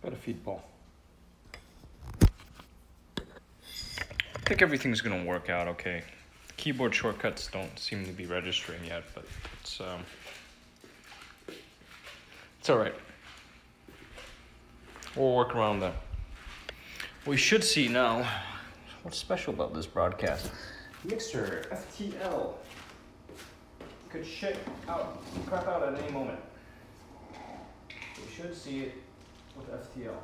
Got a feed ball. I think everything's gonna work out okay. Keyboard shortcuts don't seem to be registering yet, but it's all right. We'll work around that. We should see now what's special about this broadcast. Mixer FTL could crap out at any moment. We should see it with FTL.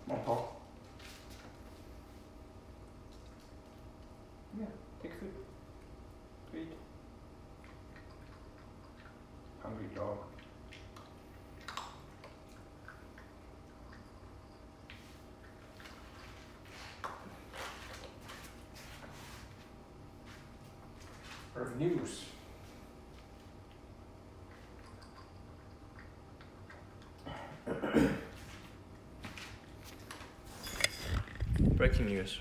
Come on, Paul. Yeah, take food. Feed. Hungry dog. News. Breaking news.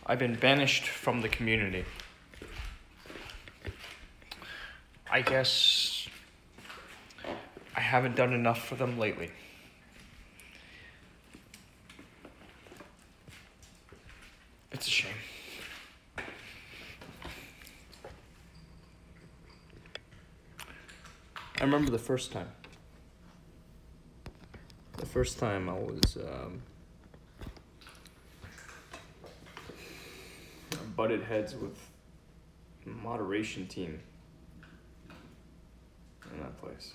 I've been banished from the community. I guess I haven't done enough for them lately. It's a shame. I remember the first time. The first time I was butted heads with the moderation team in that place.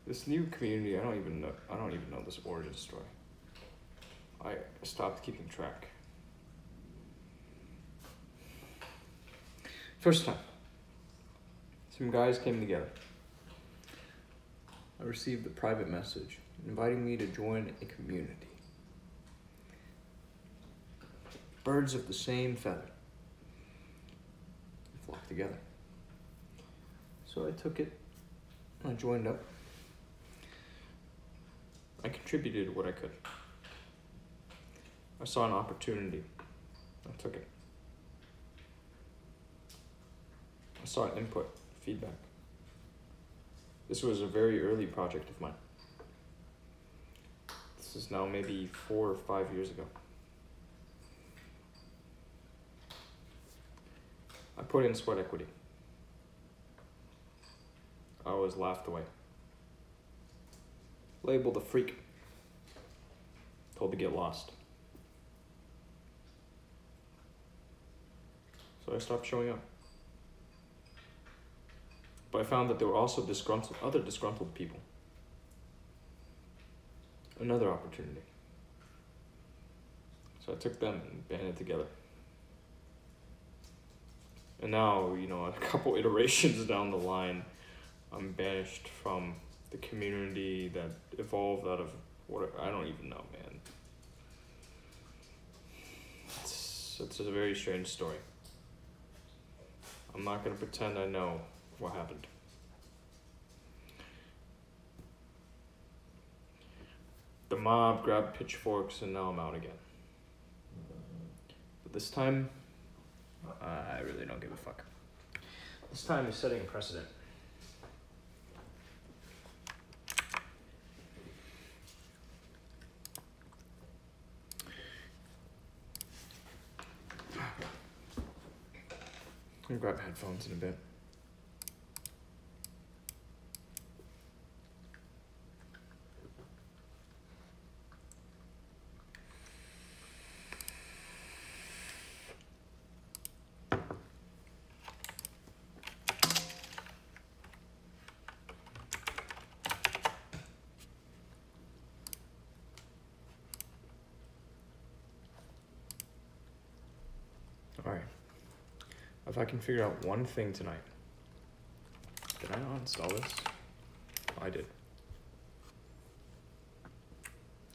This new community, I don't even know this origin story. I stopped keeping track. First time. Some guys came together. I received a private message inviting me to join a community. Birds of the same feather flock together. So I took it and I joined up. I contributed what I could. I saw an opportunity. I took it. I saw input, feedback. This was a very early project of mine. This is now maybe 4 or 5 years ago. I put in sweat equity. I was laughed away. Labeled a freak. Told to get lost. So I stopped showing up. But I found that there were also other disgruntled people. Another opportunity. So I took them and banded together. And now, a couple iterations down the line, I'm banished from the community that evolved out of I don't even know, man. It's a very strange story. I'm not gonna pretend I know what happened. The mob grabbed pitchforks and now I'm out again. But this time, I really don't give a fuck. This time is setting a precedent. I'm gonna grab headphones in a bit. All right. If I can figure out one thing tonight. Did I not install this? Oh, I did.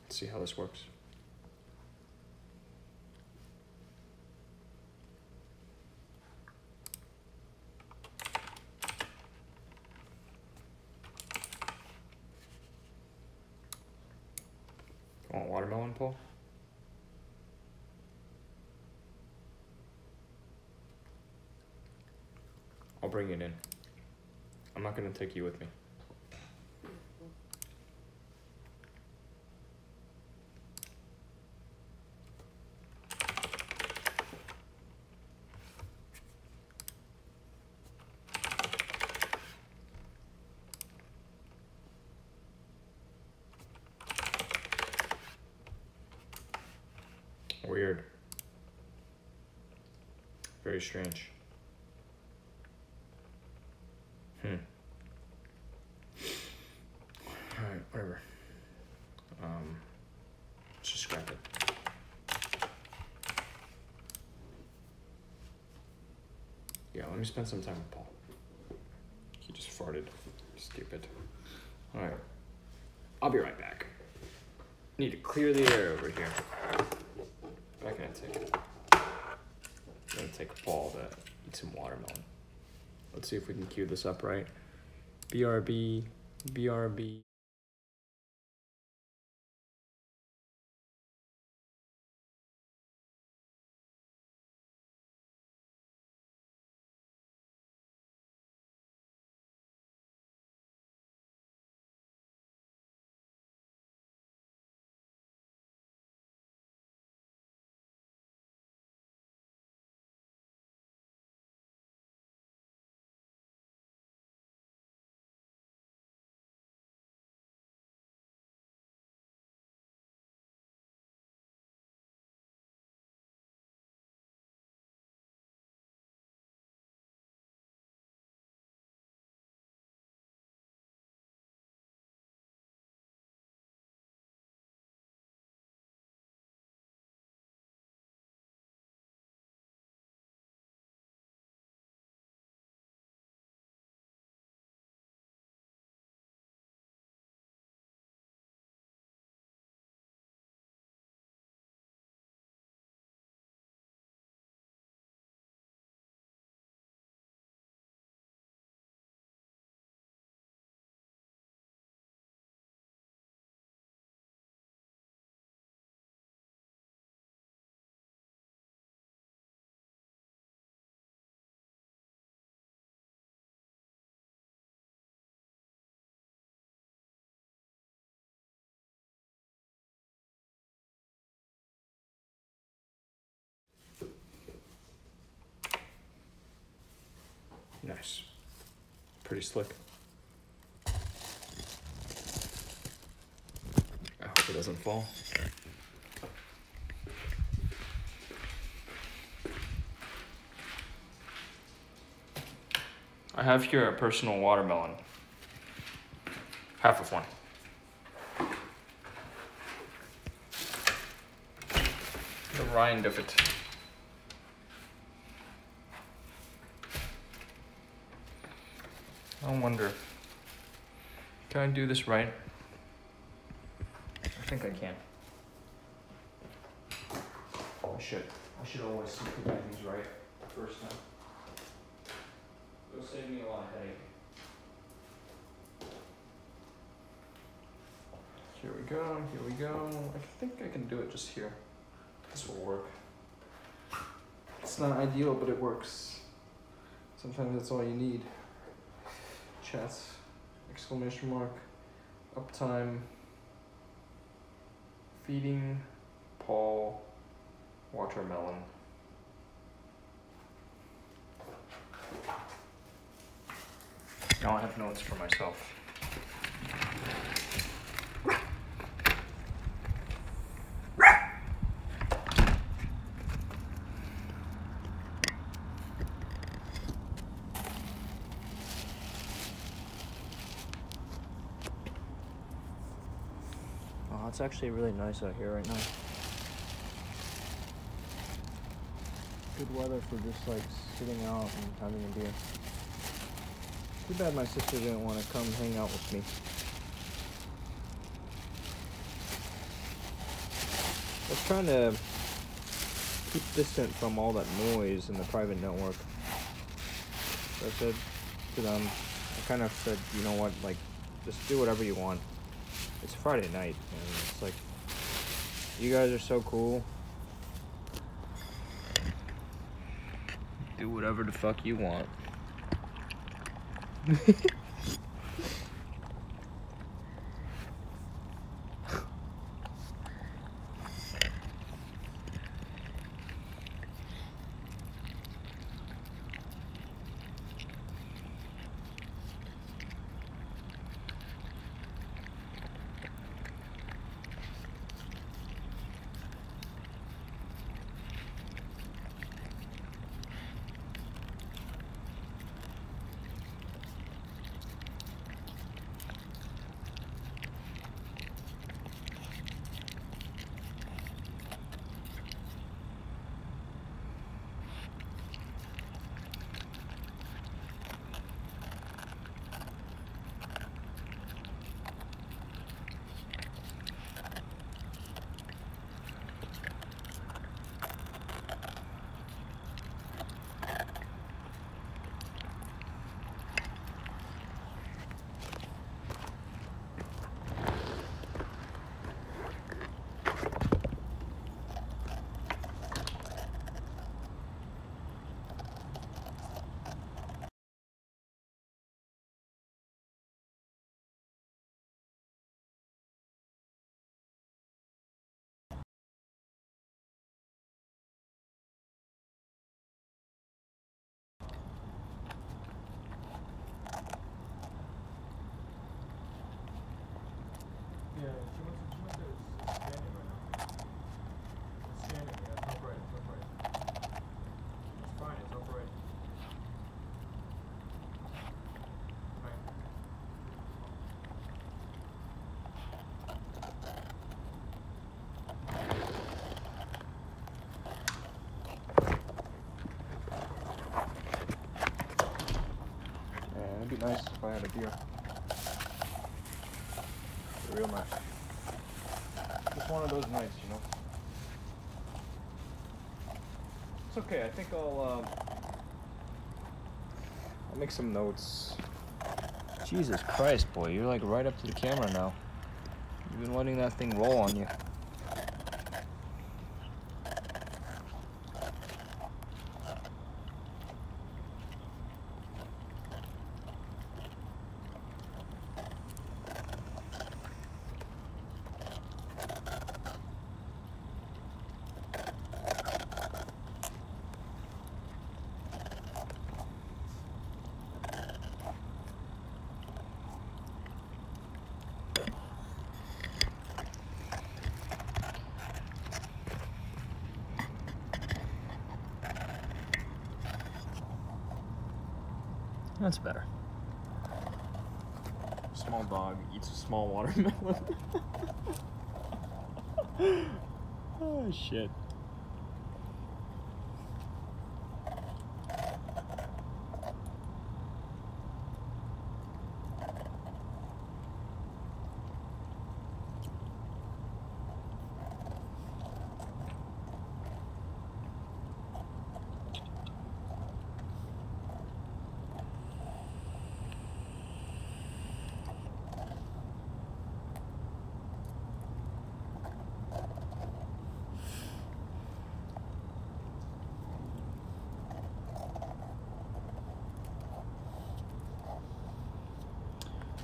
Let's see how this works. Want watermelon, Paul? I'll bring it in. I'm not gonna take you with me. Weird. Very strange. Alright, whatever. Let's just scrap it. Yeah, let me spend some time with Paul. He just farted. Stupid. Alright. I'll be right back. Need to clear the air over here. But I'm gonna take Paul to eat some watermelon. Let's see if we can cue this up right. BRB, BRB. Nice. Pretty slick. I hope it doesn't fall. I have here a personal watermelon. Half of one. The rind of it. I wonder, can I do this right? I think I can. I should always see the things right the first time. It'll save me a lot of headache. Here we go, here we go. I think I can do it just here. This will work. It's not ideal, but it works. Sometimes that's all you need. Chess, exclamation mark, uptime, feeding Paul watermelon. Now I have notes for myself. It's actually really nice out here right now. Good weather for just like sitting out and having a beer. Too bad my sister didn't want to come hang out with me. I was trying to keep distant from all that noise in the private network. So I said to them, I kind of said, you know what, like, just do whatever you want. It's Friday night, and it's like You guys are so cool. Do whatever the fuck you want. Yeah, she wants to scanning right now. It's scanning, yeah, it's upright, it's upright. It's fine, it's upright. Fine. Yeah, it'd be nice if I had a beer. Real nice. Just one of those nights, you know. It's okay. I think I'll make some notes. Jesus Christ, boy, you're like right up to the camera now. You've been letting that thing roll on you. That's better. Small dog eats a small watermelon. Oh, shit.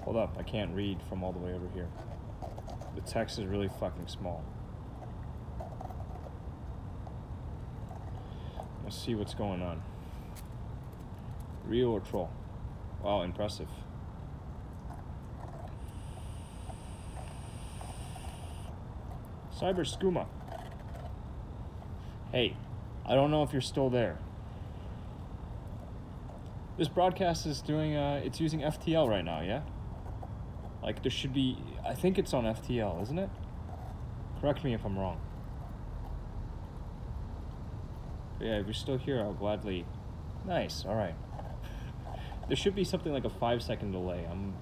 Hold up, I can't read from all the way over here. The text is really fucking small. Let's see what's going on. Real or troll? Wow, impressive. Cyber Skooma. Hey, I don't know if you're still there. This broadcast is doing, it's using FTL right now, yeah? Like, there should be, I think it's on FTL, isn't it? Correct me if I'm wrong. But yeah, if you're still here, I'll gladly... Nice, alright. There should be something like a 5-second delay. I'm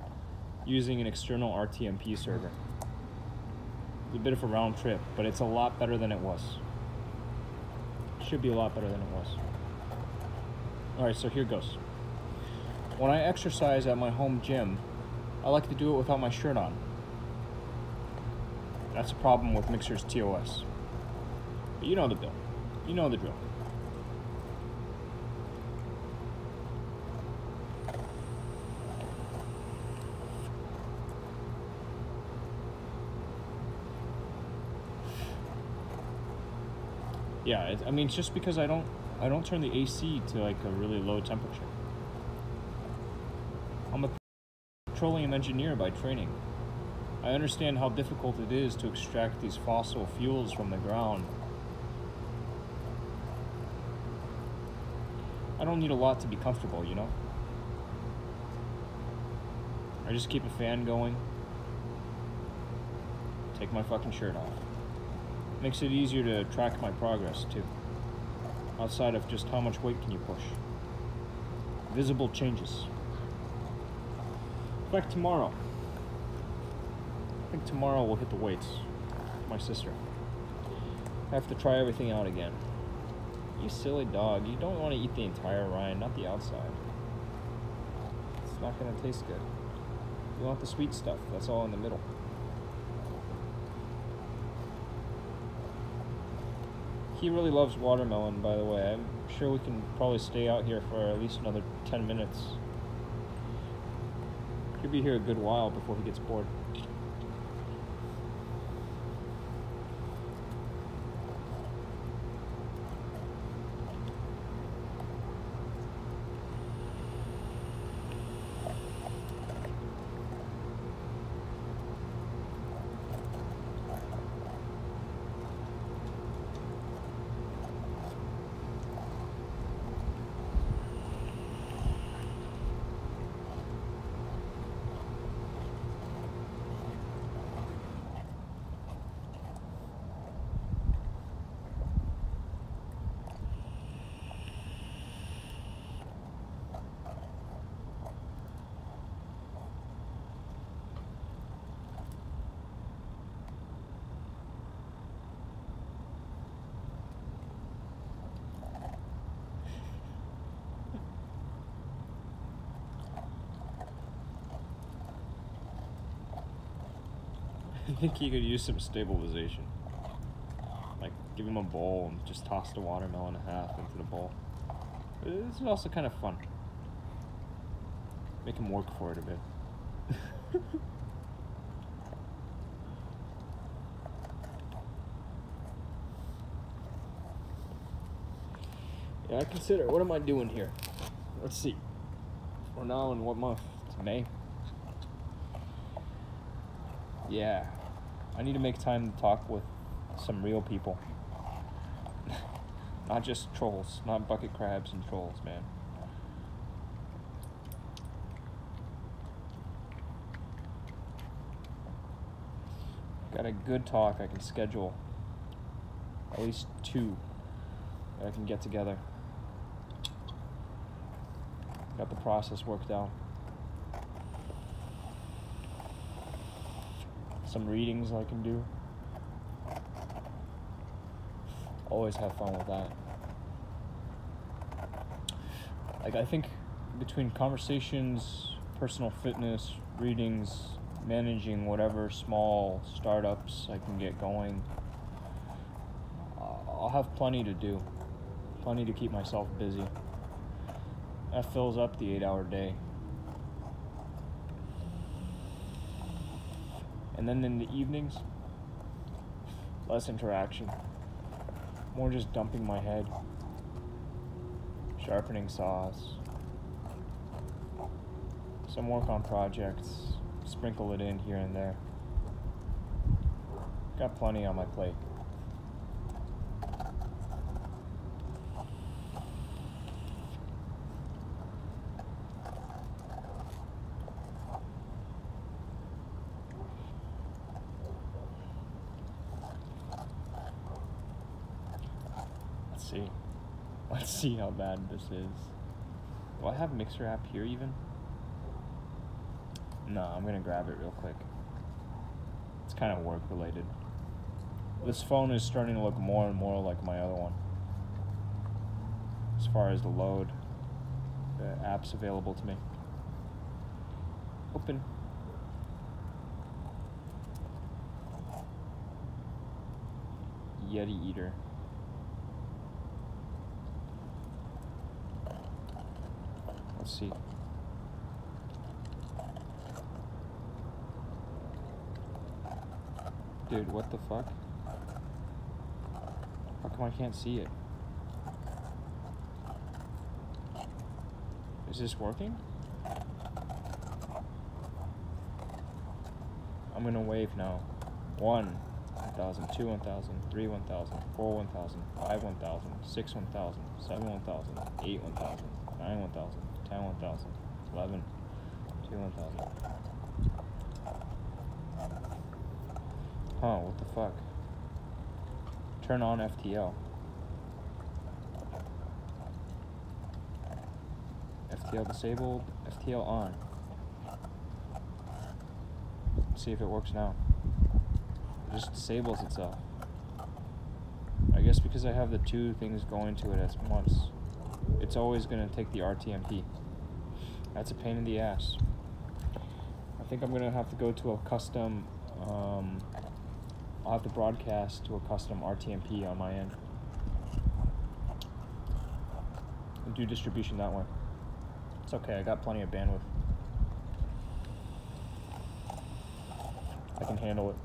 using an external RTMP server. It's a bit of a round trip, but it's a lot better than it was. Should be a lot better than it was. Alright, so here goes. When I exercise at my home gym, I like to do it without my shirt on. That's a problem with Mixer's TOS. But you know the bill. You know the drill. Yeah, I mean, it's just because I don't turn the AC to like a really low temperature. I'm a petroleum engineer by training. I understand how difficult it is to extract these fossil fuels from the ground. I don't need a lot to be comfortable, you know? I just keep a fan going, take my fucking shirt off. Makes it easier to track my progress, too. Outside of just how much weight can you push. Visible changes. In fact, tomorrow. I think tomorrow we'll hit the weights. My sister. I have to try everything out again. You silly dog. You don't want to eat the entire rind, not the outside. It's not going to taste good. You want the sweet stuff. That's all in the middle. He really loves watermelon, by the way. I'm sure we can probably stay out here for at least another 10 minutes. He'll be here a good while before he gets bored. I think he could use some stabilization. Like, give him a bowl and just toss the watermelon in half into the bowl. But this is also kind of fun. Make him work for it a bit. Yeah, I consider, what am I doing here? Let's see. We're now in what month? It's May. Yeah. I need to make time to talk with some real people. Not just trolls, not bucket crabs and trolls, man. Got a good talk I can schedule. At least 2 that I can get together. Got the process worked out. Some readings I can do. Always have fun with that. Like, I think between conversations, personal fitness, readings, managing whatever small startups I can get going, I'll have plenty to do. Plenty to keep myself busy. That fills up the 8-hour day. And then in the evenings, less interaction. More just dumping my head. Sharpening saws. Some work on projects. Sprinkle it in here and there. Got plenty on my plate. Let's see how bad this is. Do I have Mixer app here even? No, I'm gonna grab it real quick. It's kind of work related. This phone is starting to look more and more like my other one. As far as the load, the apps available to me. Open. Yeti eater. Let's see. Dude, what the fuck? How come I can't see it? Is this working? I'm gonna wave now. 1,000, 2, 1,000, 3, 1,000, 4, 1,000, 5, 1,000, 6, 1,000, 7, 1,000, 8, 1,000, 9, 1,000, 10, 1,000, 11, 2, 1,000. Huh, what the fuck? Turn on FTL. FTL disabled, FTL on. Let's see if it works now. It just disables itself. I guess because I have the two things going to it at once. It's always going to take the RTMP. That's a pain in the ass. I think I'm going to have to go to a custom, I'll have to broadcast to a custom RTMP on my end. And do distribution that way. It's okay, I got plenty of bandwidth. I can handle it.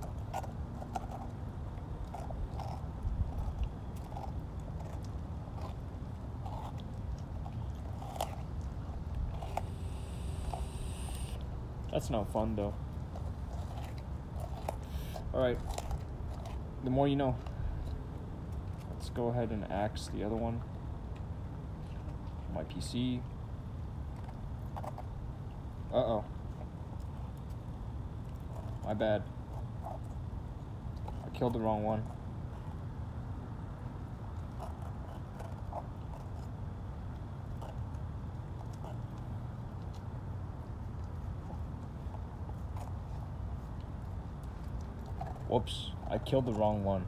That's no fun though. Alright. The more you know. Let's go ahead and axe the other one. My PC. Uh-oh. My bad. I killed the wrong one. Whoops, I killed the wrong one.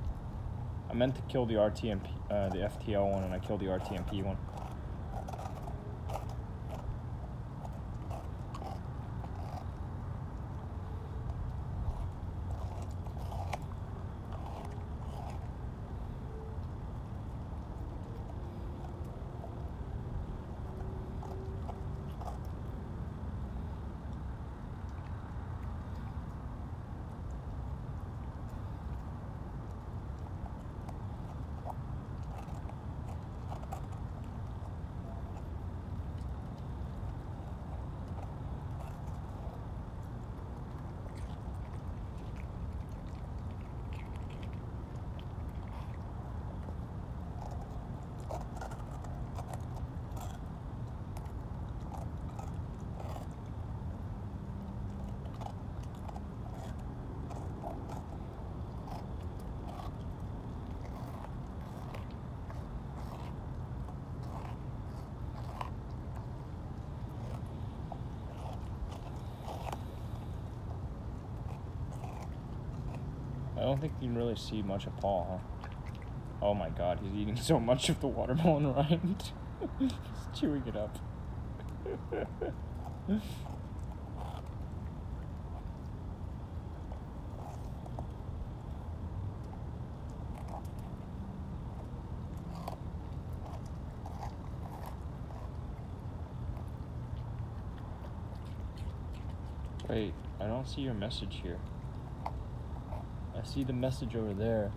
I meant to kill the RTMP, the FTL one, and I killed the RTMP one. I don't think you can really see much of Paul, huh? Oh my god, he's eating so much of the watermelon rind. He's chewing it up. Wait, I don't see your message here. I see the message over there.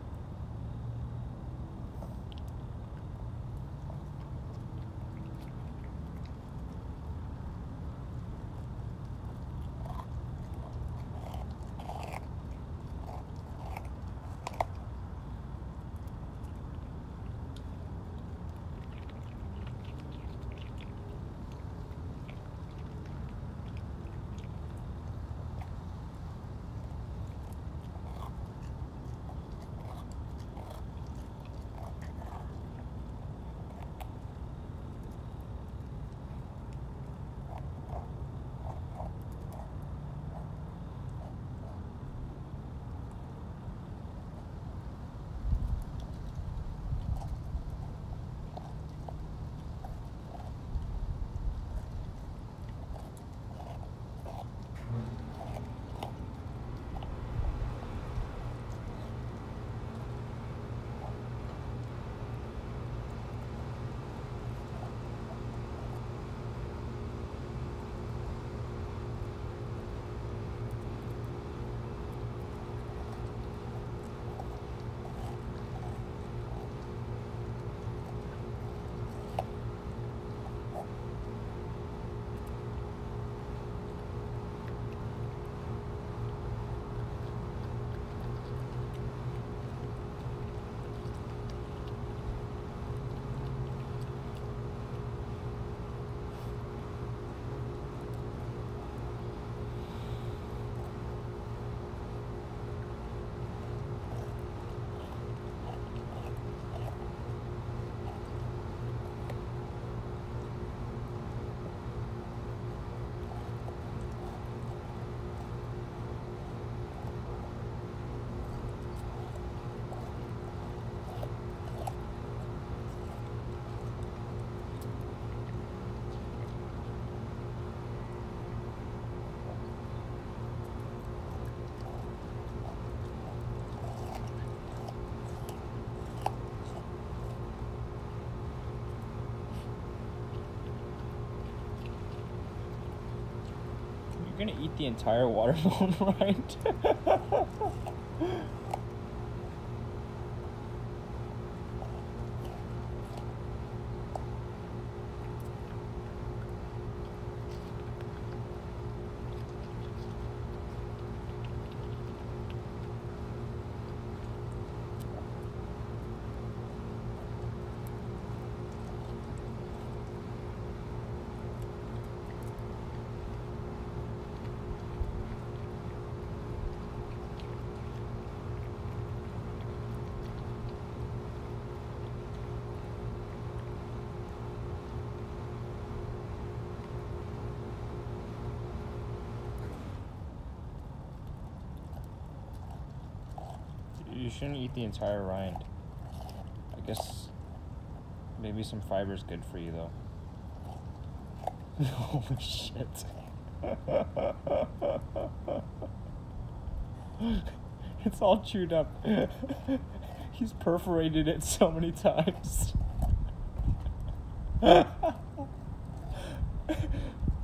gonna eat the entire watermelon, right? You shouldn't eat the entire rind. I guess maybe some fiber is good for you, though. Holy shit. It's all chewed up. He's perforated it so many times.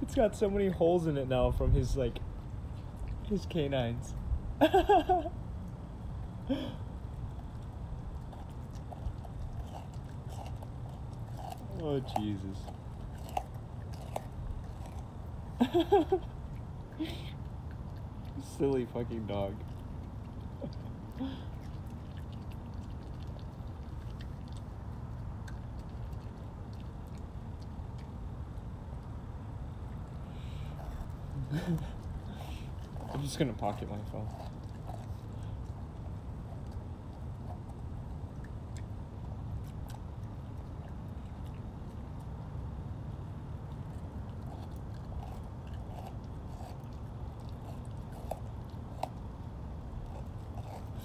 It's got so many holes in it now from his, like, his canines. Oh, Jesus. Silly fucking dog. I'm just gonna pocket my phone.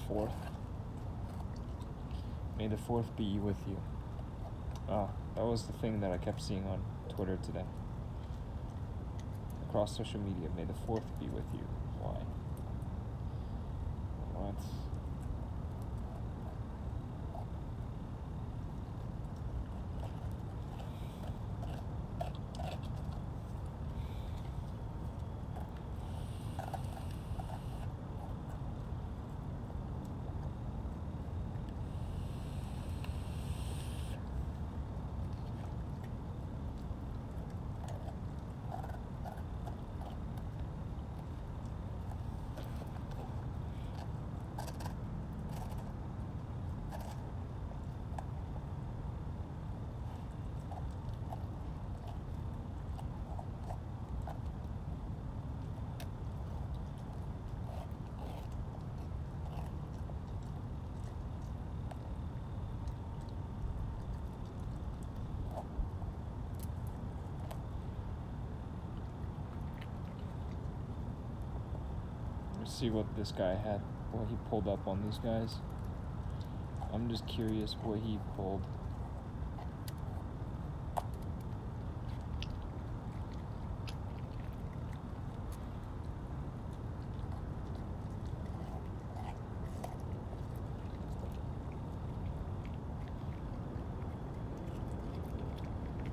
Fourth. May the fourth be with you. Oh, that was the thing that I kept seeing on Twitter today. Across social media, may the fourth be with you. Why? What? See what this guy had, what he pulled up on these guys. I'm just curious what he pulled.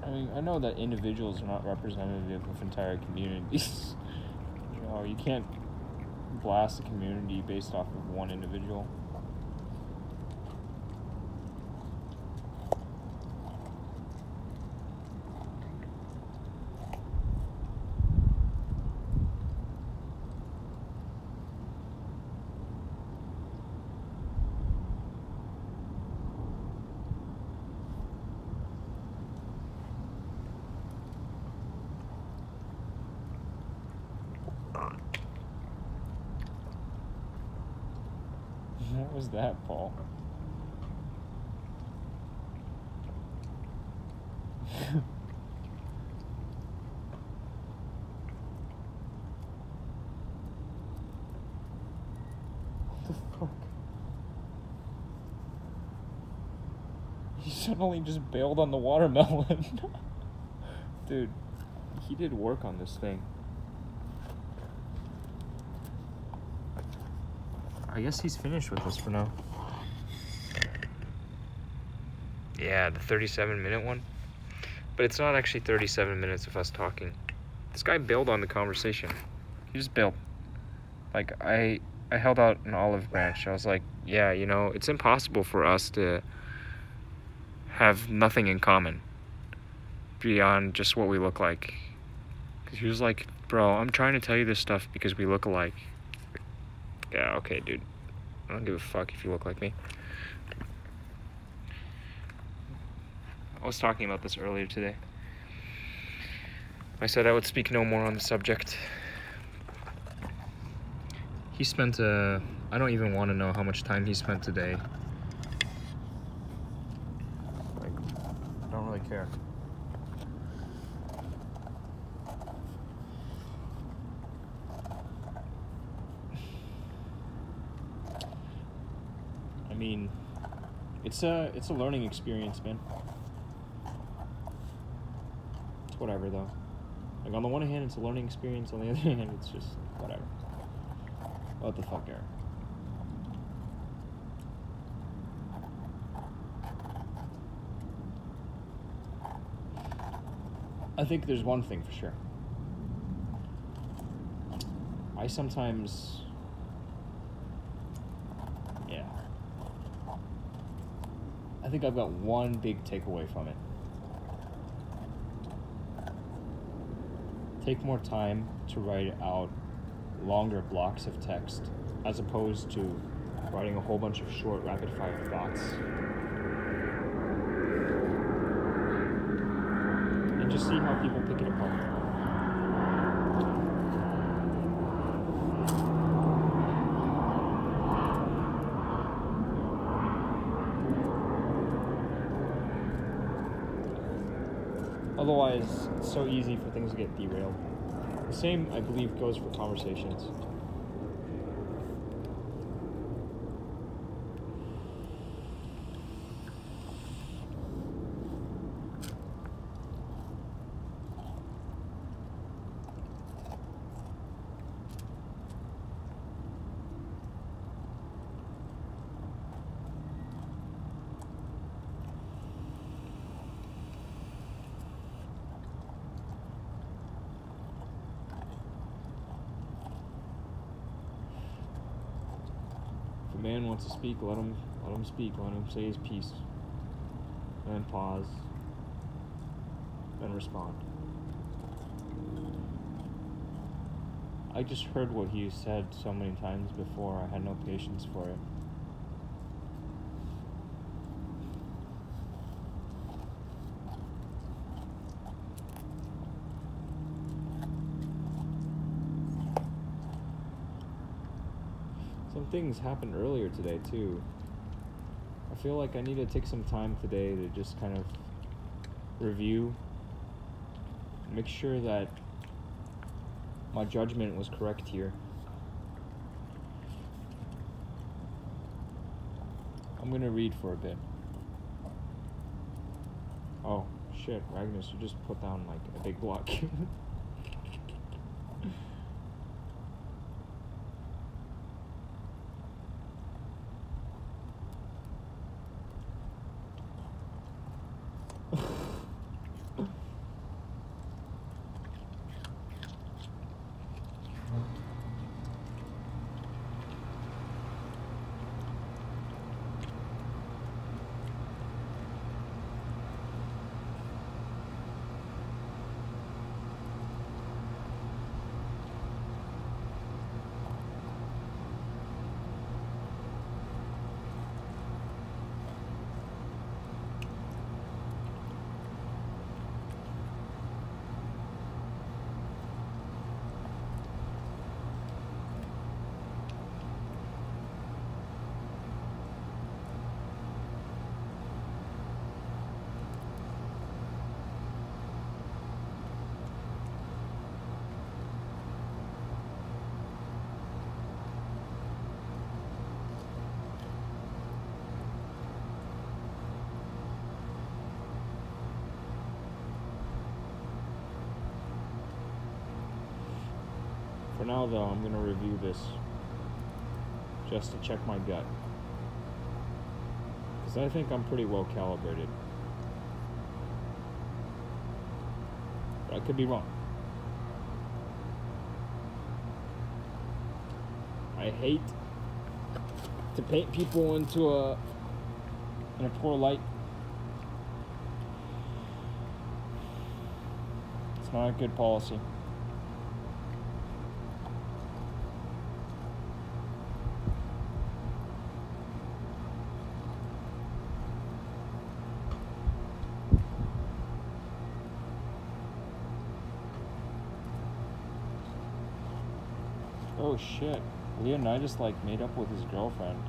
I mean, I know that individuals are not representative of entire communities. You know, you can't blast a community based off of one individual. What was that, Paul? What the fuck? He suddenly just bailed on the watermelon. Dude, he did work on this thing. I guess he's finished with us for now. Yeah, the 37-minute one. But it's not actually 37 minutes of us talking. This guy bailed on the conversation. He just bailed. Like, I held out an olive branch. I was like, yeah, you know, it's impossible for us to have nothing in common beyond just what we look like. Because he was like, bro, I'm trying to tell you this stuff because we look alike. Yeah, okay, dude. I don't give a fuck if you look like me. I was talking about this earlier today. I said I would speak no more on the subject. He spent I don't even want to know how much time he spent today. Like, I don't really care. I mean, it's a learning experience, man. It's whatever, though. Like, on the one hand, it's a learning experience. On the other hand, it's just whatever. What the fuck, Eric? I think there's one thing for sure. I sometimes... Yeah. I think I've got one big takeaway from it. Take more time to write out longer blocks of text as opposed to writing a whole bunch of short rapid-fire thoughts. And just see how people pick it apart. Otherwise, it's so easy for things to get derailed. The same, I believe, goes for conversations. If a man wants to speak, let him speak. Let him say his piece. And then pause. Then respond. I just heard what he said so many times before. I had no patience for it. Some things happened earlier today too. I feel like I need to take some time today to just kind of review, make sure that my judgment was correct here. I'm gonna read for a bit. Oh shit, Magnus, you just put down like a big block. For now, though, I'm going to review this just to check my gut. Because I think I'm pretty well calibrated. But I could be wrong. I hate to paint people in a poor light. It's not a good policy. Oh shit. Leonidas like made up with his girlfriend.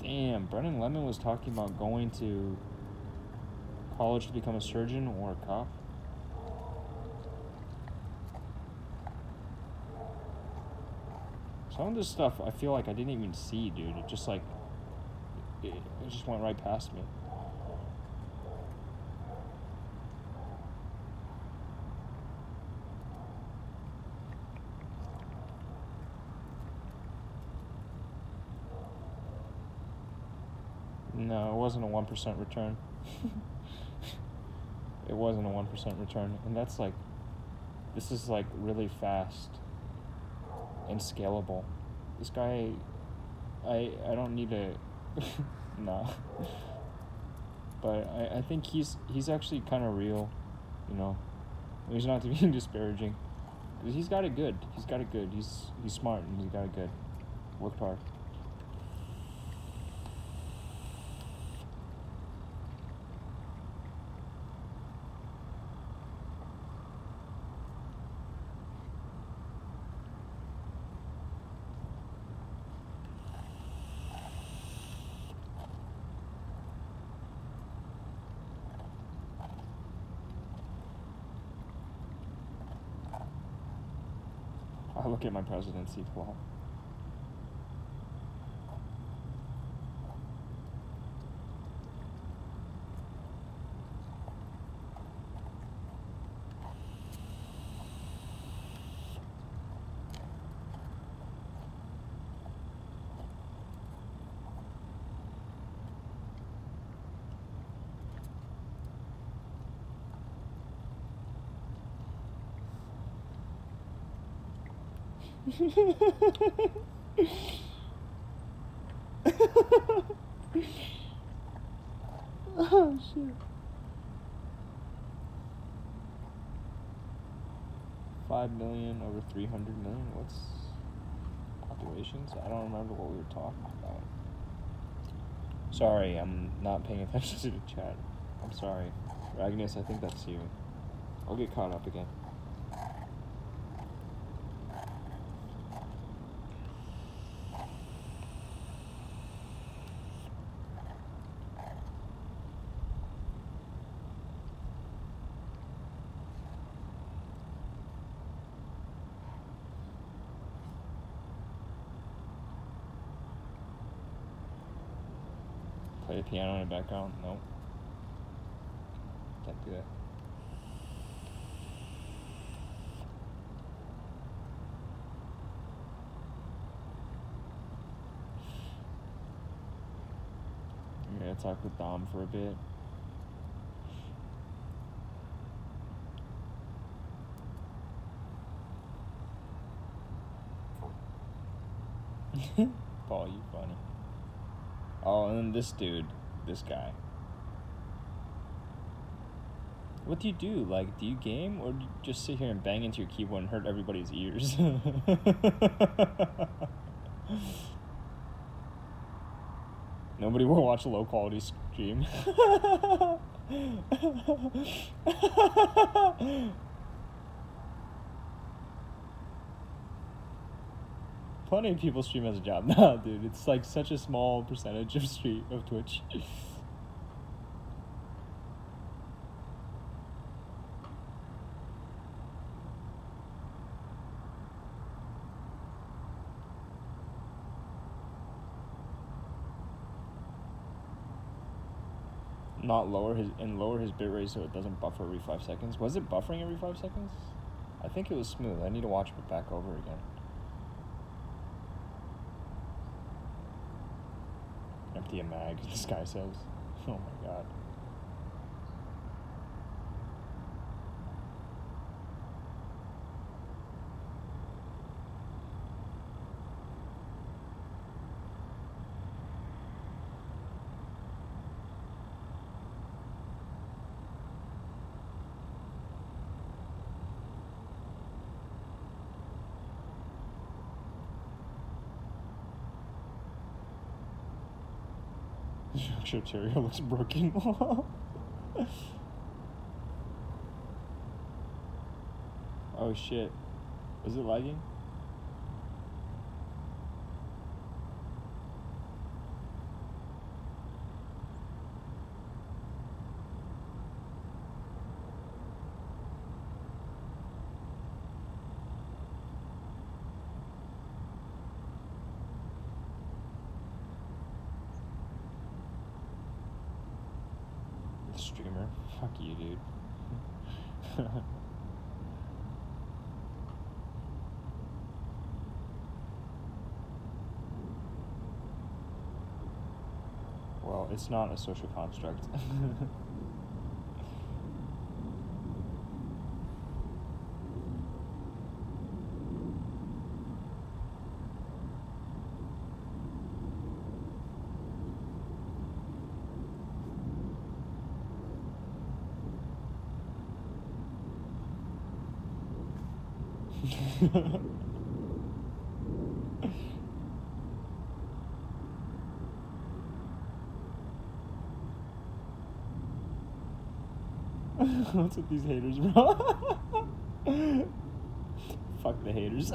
Damn, Brennan Lemon was talking about going to college to become a surgeon or a cop. Some of this stuff I feel like I didn't even see, dude. It just like, it just went right past me. No, it wasn't a 1% return. It wasn't a 1% return. And that's like, this is like really fast and scalable. This guy, I don't need to, no. But I think he's actually kind of real, you know. He's not to be disparaging. He's got it good. He's got it good. He's smart and he's got it good. Worked hard. I look at my presidency flaw. Oh shit. 5 million over 300 million. What's populations? I don't remember what we were talking about. Sorry, I'm not paying attention to the chat. I'm sorry. Agnes, I think that's you. I'll get caught up again. Play the piano in the background? No. Can't do that. I'm gonna talk with Dom for a bit. Paul, you funny. Oh, and then this dude, this guy. What do you do? Like, do you game or do you just sit here and bang into your keyboard and hurt everybody's ears? Nobody will watch a low quality stream. Plenty of people stream as a job. Nah, dude, it's like such a small percentage of Twitch. Lower his bitrate so it doesn't buffer every 5 seconds. Was it buffering every 5 seconds? I think it was smooth. I need to watch it back over again. Empty a mag, this guy says. Oh my god. Your cherry looks broken. Oh shit. Was it lagging? Streamer. Fuck you, dude. Well, it's not a social construct. What's with these haters, bro? Fuck the haters.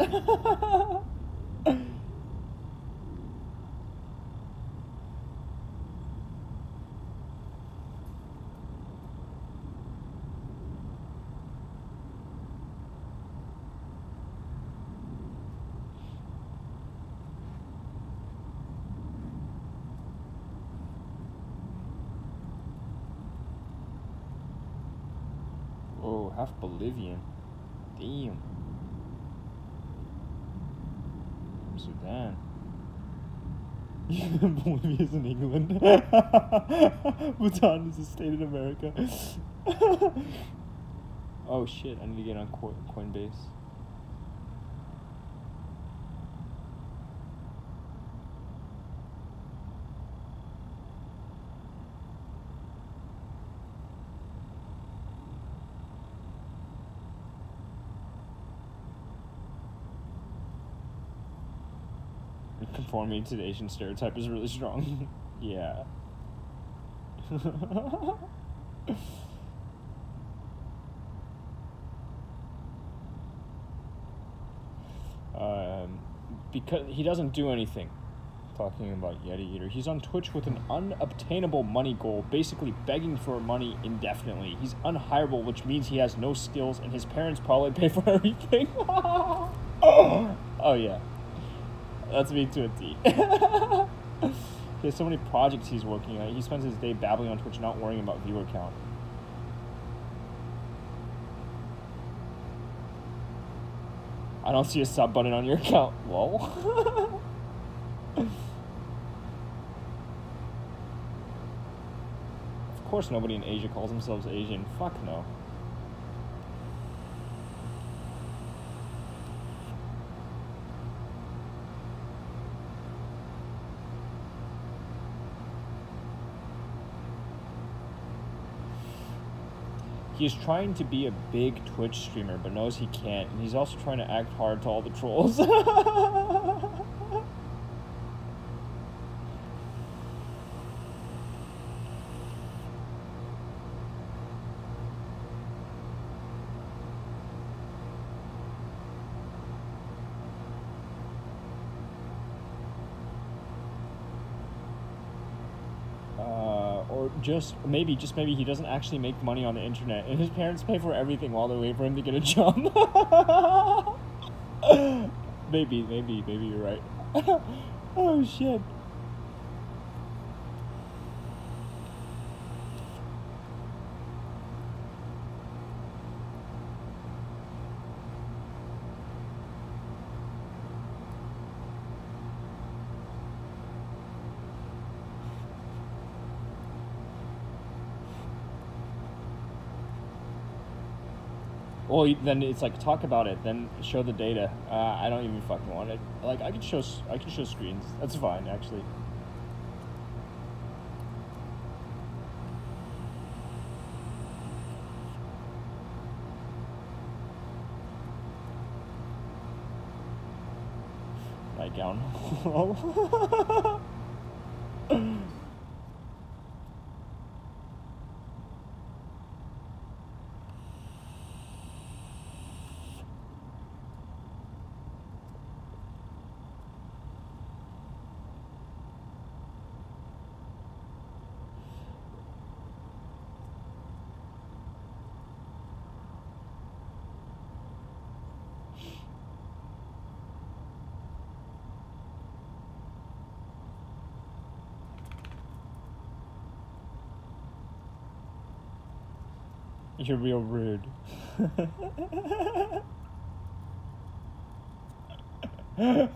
Oh, half Bolivian. Damn. From Sudan. Bolivia's in England. Bhutan is a state in America. Oh shit, I need to get on Coinbase. Conforming to the Asian stereotype is really strong. Yeah. Because he doesn't do anything. Talking about Yeti Eater. He's on Twitch with an unobtainable money goal, basically begging for money indefinitely. He's unhireable, which means he has no skills, and his parents probably pay for everything. Oh yeah. That's me to a T. He has so many projects he's working on. He spends his day babbling on Twitch, not worrying about viewer count. I don't see a sub button on your account. Whoa. Of course nobody in Asia calls themselves Asian. Fuck no. He's trying to be a big Twitch streamer, but knows he can't. And he's also trying to act hard to all the trolls. just maybe he doesn't actually make money on the internet, and his parents pay for everything while they wait for him to get a job. maybe you're right. Oh shit. Well, then it's like talk about it, then show the data. I don't even fucking want it. Like I can show screens. That's fine actually. Nightgown. You're real rude. You're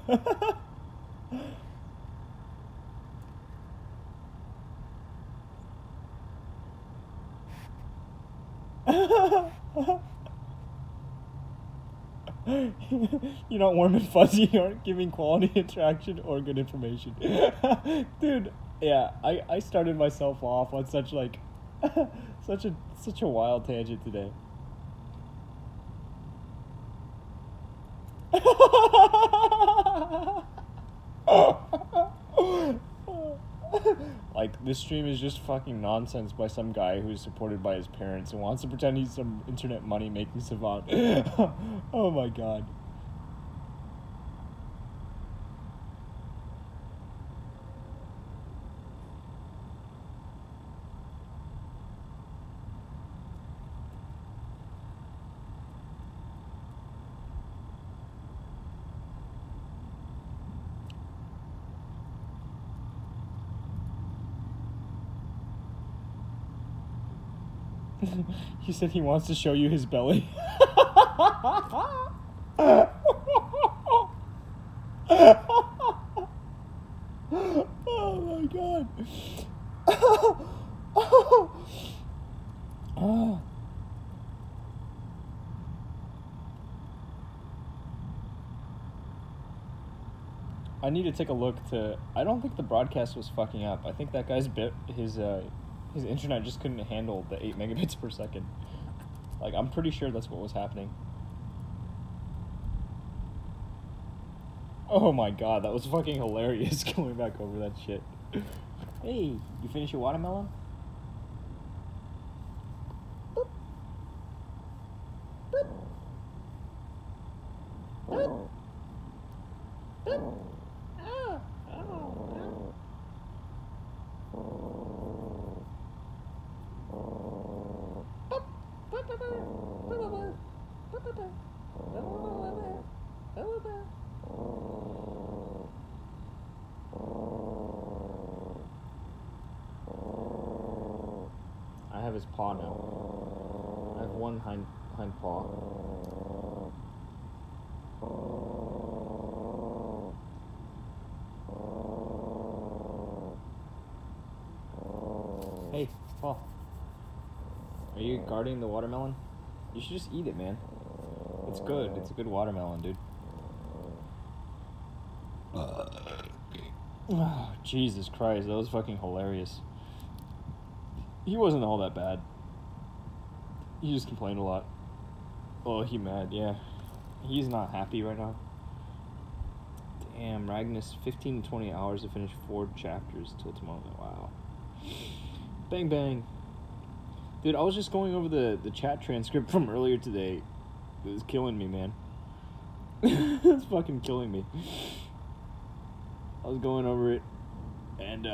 not warm and fuzzy, you aren't giving quality interaction or good information. Dude, yeah, I started myself off on such like such a wild tangent today. Like, this stream is just fucking nonsense by some guy who's supported by his parents and wants to pretend he's some internet money-making savant. Oh my god. He said he wants to show you his belly. Oh my god. I need to take a look to... I don't think the broadcast was fucking up. I think that guy's his internet just couldn't handle the 8 megabits per second. Like, I'm pretty sure that's what was happening. Oh my god, that was fucking hilarious going back over that shit. Hey, you finish your watermelon? Boop. Boop. Boop. Boop. Ah. Oh. I have his paw now. I have one hind paw. Hey, paw. Are you guarding the watermelon? You should just eat it, man. It's good. It's a good watermelon, dude. Oh, Jesus Christ, that was fucking hilarious. He wasn't all that bad. He just complained a lot. Oh, he mad, yeah. He's not happy right now. Damn, Ragnus, 15 to 20 hours to finish 4 chapters till tomorrow. Wow. Bang, bang. Dude, I was just going over the chat transcript from earlier today. It was killing me, man. It's fucking killing me. I was going over it, and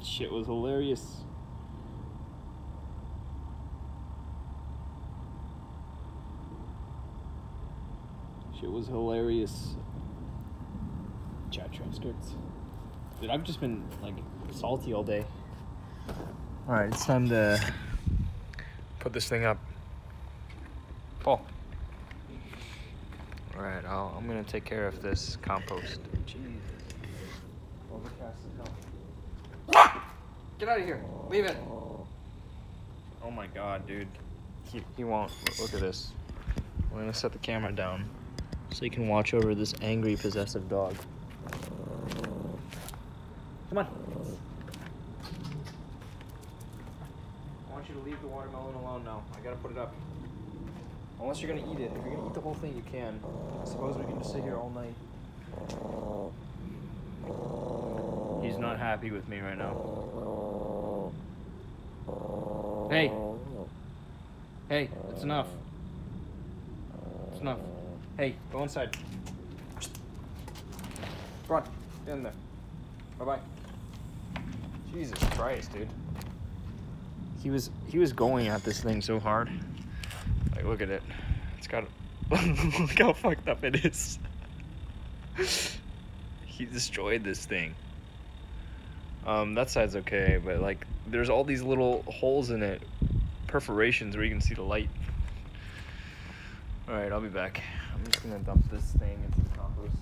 shit was hilarious. Shit was hilarious. Chat transcripts. Dude, I've just been, like, salty all day. Alright, it's time to put this thing up. Paul. Alright, I'm gonna take care of this compost. Jesus. Overcast as hell. Get out of here. Leave it. Oh my god, dude. He won't. Look at this. We're gonna set the camera down so you can watch over this angry, possessive dog. Come on. I want you to leave the watermelon alone now. I gotta put it up. Unless you're gonna eat it. If you're gonna eat the whole thing, you can. I suppose we can just sit here all night. He's not happy with me right now. Hey. Hey, it's enough. It's enough. Hey, go inside. Come on, get in there. Bye-bye. Jesus Christ, dude. He was going at this thing so hard. Like, look at it. It's got. Look how fucked up it is. He destroyed this thing. That side's okay, but like, there's all these little holes in it, perforations where you can see the light. All right, I'll be back. I'm just gonna dump this thing into the compost.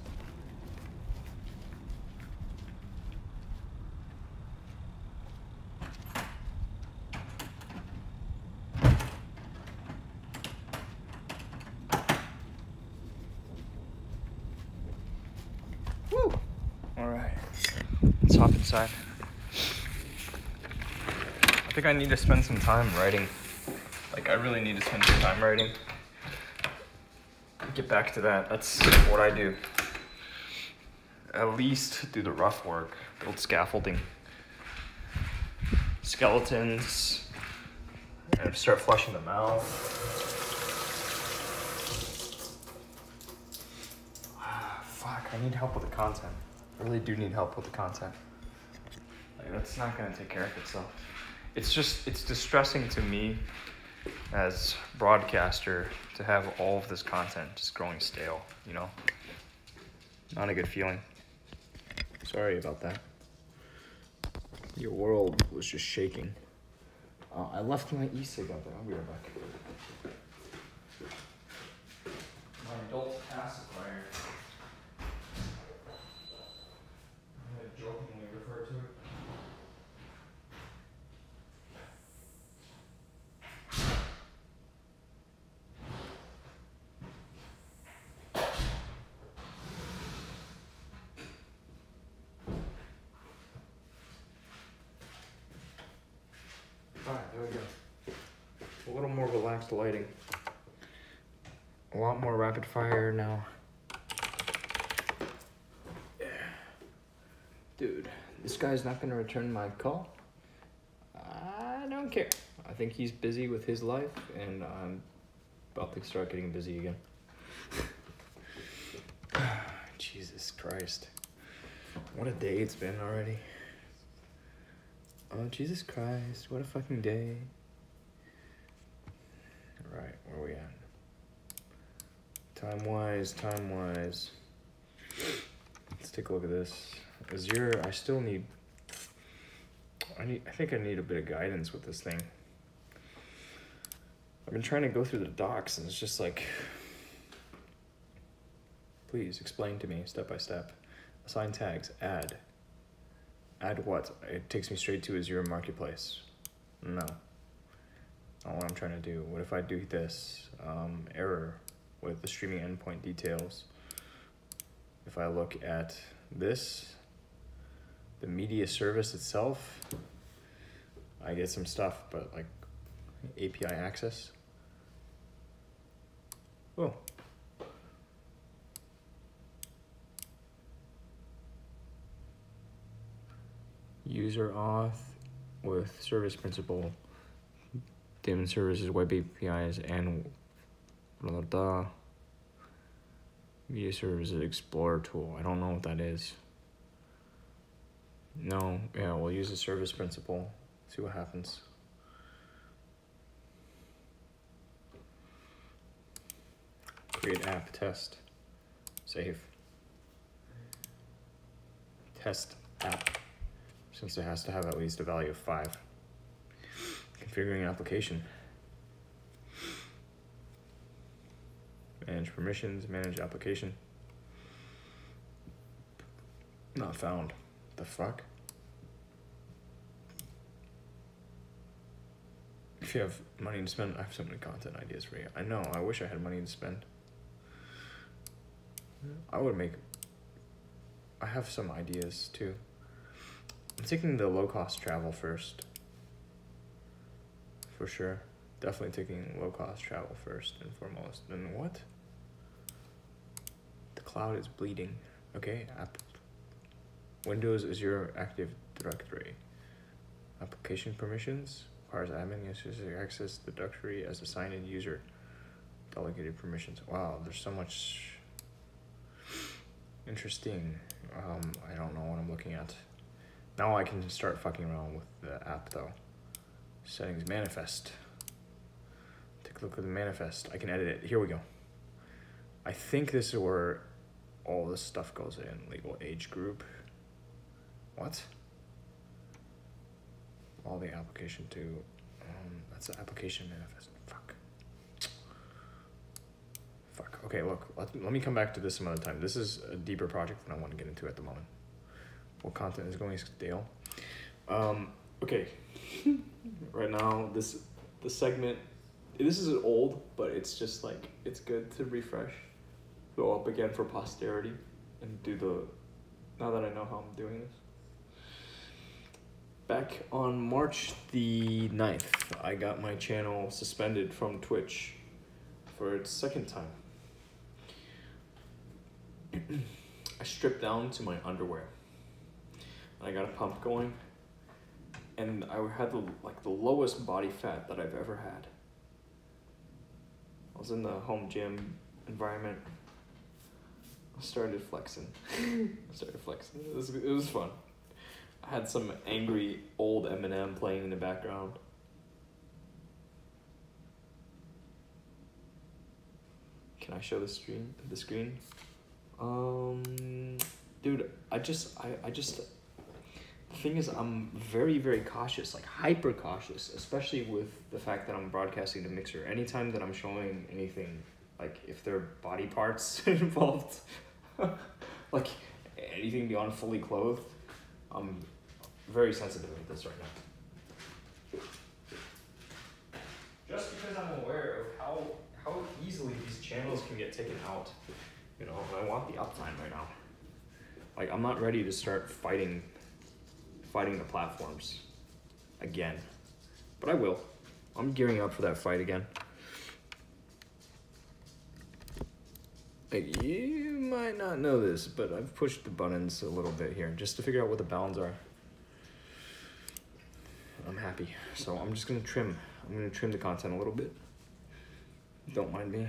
Woo! All right, let's hop inside. I think I need to spend some time writing. Like, I really need to spend some time writing. Get back to that. That's what I do. At least do the rough work. Build scaffolding. Skeletons. And start flushing them out. Fuck, I need help with the content. I really do need help with the content. Like, that's not gonna take care of itself. It's distressing to me as broadcaster to have all of this content just growing stale, you know? Not a good feeling. Sorry about that. Your world was just shaking. I left my e-cig out there. I'll be right back. My adult pacifier. I'm gonna jokingly refer to it. Alright, there we go. A little more relaxed lighting. A lot more rapid fire now. Yeah. Dude, this guy's not gonna return my call. I don't care. I think he's busy with his life, and I'm about to start getting busy again. Jesus Christ. What a day it's been already. Oh, Jesus Christ, what a fucking day. Alright, where are we at? Time-wise. Let's take a look at this. Azure, I still need... I think I need a bit of guidance with this thing. I've been trying to go through the docs, and it's just like... Please, explain to me, step by step. Assign tags, add. Add what? It takes me straight to Azure Marketplace. No. Not what I'm trying to do. What if I do this? Error with the streaming endpoint details. If I look at this, the media service itself, I get some stuff, but like API access. Oh. User auth with service principal, daemon services, web APIs, and blah, blah, blah. Media services explorer tool. I don't know what that is. No, yeah, we'll use the service principal. See what happens. Create app test. Save. Test app. Since it has to have at least a value of 5. Configuring an application. Manage permissions, manage application. Not found. The fuck? If you have money to spend, I have so many content ideas for you. I know, I wish I had money to spend. I have some ideas too. I'm taking the low-cost travel first. For sure. Definitely taking low-cost travel first and foremost. And what? The cloud is bleeding. Okay, Windows is your Active Directory. Application permissions. Requires admin users to access the directory as a signed-in user. Delegated permissions. Wow, there's so much interesting. I don't know what I'm looking at. Now I can start fucking around with the app though. Settings, manifest. Take a look at the manifest. I can edit it. Here we go. I think this is where all this stuff goes in. Legal age group. What? All the application to, that's the application manifest. Fuck. Okay, look, let me come back to this some other time. This is a deeper project than I want to get into at the moment. What content is going stale? Okay. Right now, this segment, this is old, but it's just like, it's good to refresh, go up again for posterity, and do now that I know how I'm doing this. Back on March the 9th, I got my channel suspended from Twitch for its second time. I stripped down to my underwear. I got a pump going, and I had the lowest body fat that I've ever had. I was in the home gym environment. I started flexing. It was fun. I had some angry old Eminem playing in the background. Can I show the screen? Dude, I just the thing is, I'm very, very cautious, like hyper cautious, especially with the fact that I'm broadcasting to Mixer. Anytime that I'm showing anything, like if there are body parts involved, like anything beyond fully clothed, I'm very sensitive with this right now. Just because I'm aware of how easily these channels can get taken out, you know, and I want the uptime right now. Like, I'm not ready to start fighting the platforms again, but I will. I'm gearing up for that fight again. Like, you might not know this, but I've pushed the buttons a little bit here just to figure out what the bounds are. I'm happy, so I'm just gonna trim. I'm gonna trim the content a little bit. Don't mind me.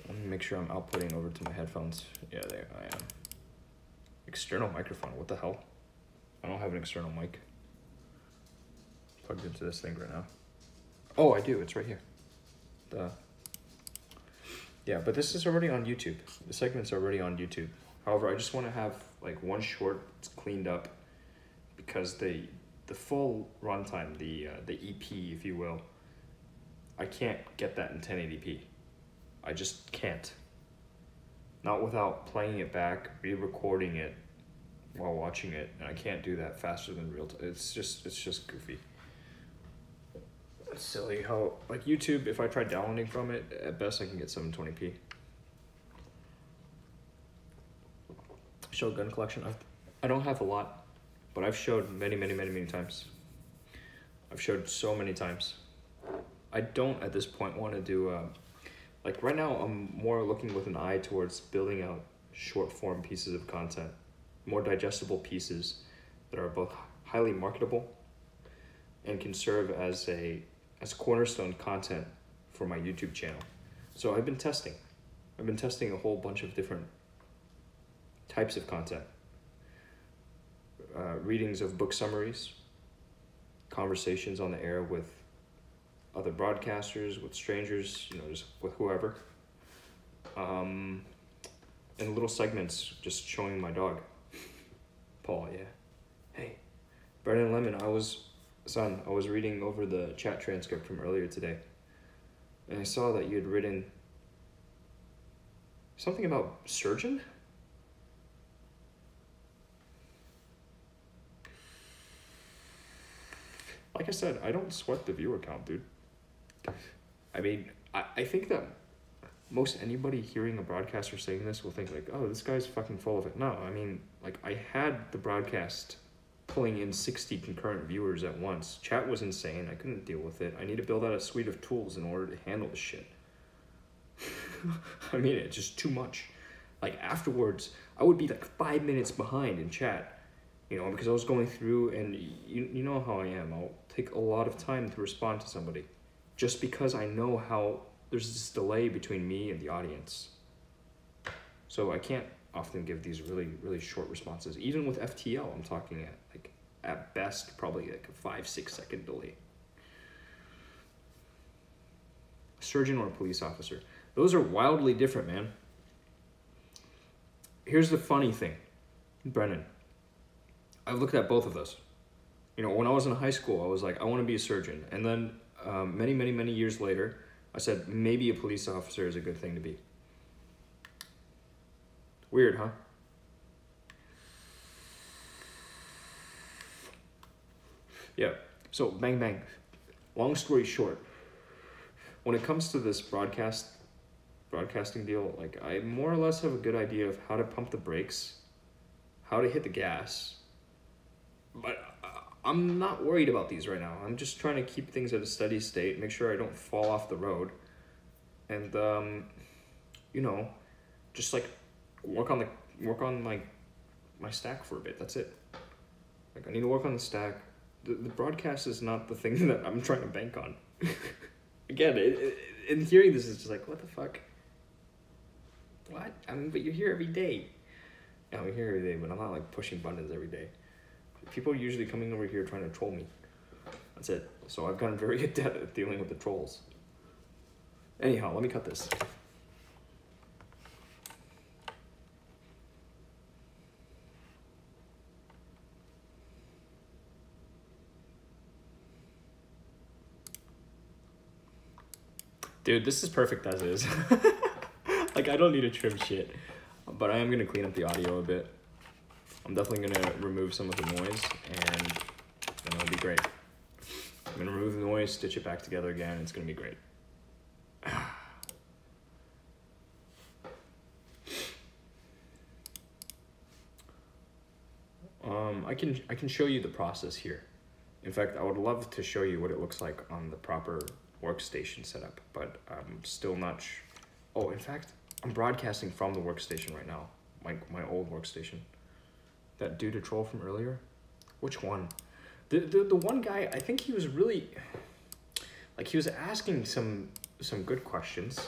I'm gonna make sure I'm outputting over to my headphones. Yeah, there I am. External microphone, what the hell? I don't have an external mic plugged into this thing right now. Oh, I do, it's right here. Yeah, but this is already on YouTube. The segment's already on YouTube. However, I just want to have like one short that's cleaned up, because the full runtime, the EP, if you will, I can't get that in 1080p. I just can't. Not without playing it back, re-recording it while watching it, and I can't do that faster than real time. It's just goofy. It's silly how, like YouTube, if I try downloading from it, at best I can get 720p. Shotgun collection. I don't have a lot, but I've showed many times. I've showed so many times. I don't at this point want to do like right now I'm more looking with an eye towards building out short form pieces of content, more digestible pieces that are both highly marketable and can serve as cornerstone content for my YouTube channel. So I've been testing a whole bunch of different types of content. Readings of book summaries, conversations on the air with other broadcasters, with strangers, you know, just with whoever. in little segments just showing my dog. Paul, yeah. Hey, Brennan Lemon, I was reading over the chat transcript from earlier today, and I saw that you had written something about surgeon? Like I said, I don't sweat the viewer count, dude. I mean, I think that most anybody hearing a broadcaster saying this will think like, oh, this guy's fucking full of it. No, I mean, like, I had the broadcast pulling in 60 concurrent viewers at once. Chat was insane. I couldn't deal with it. I need to build out a suite of tools in order to handle this shit. I mean, it's just too much. Like, afterwards, I would be like 5 minutes behind in chat, you know, because I was going through, and you know how I am. I'll take a lot of time to respond to somebody just because I know how there's this delay between me and the audience. So I can't often give these really, really short responses. Even with FTL, I'm talking at best, probably like a 5-6 second delay. Surgeon or police officer. Those are wildly different, man. Here's the funny thing, Brennan. I've looked at both of those. You know, when I was in high school, I was like, I want to be a surgeon. And then many years later, I said, maybe a police officer is a good thing to be. Weird, huh? Yeah, so bang bang. Long story short, when it comes to this broadcasting deal, like, I more or less have a good idea of how to pump the brakes, how to hit the gas, but I'm not worried about these right now. I'm just trying to keep things at a steady state, make sure I don't fall off the road, and you know, just like work on my stack for a bit. That's it. Like, I need to work on the stack. The broadcast is not the thing that I'm trying to bank on. Again, in hearing this is just like, what the fuck? What? I mean, but you're here every day. Yeah, I'm here every day, but I'm not like pushing buttons every day. People are usually coming over here trying to troll me. That's it. So I've gotten very adept at dealing with the trolls. Anyhow, let me cut this. Dude, this is perfect as is. Like, I don't need to trim shit, but I am going to clean up the audio a bit. I'm definitely going to remove some of the noise, and then it'll be great. I'm going to remove the noise, stitch it back together again, it's going to be great. I can show you the process here. In fact, I would love to show you what it looks like on the proper workstation setup, but I'm still not oh, in fact, I'm broadcasting from the workstation right now, my old workstation. That dude to troll from earlier? Which one? The one guy, I think he was really, like, he was asking some good questions,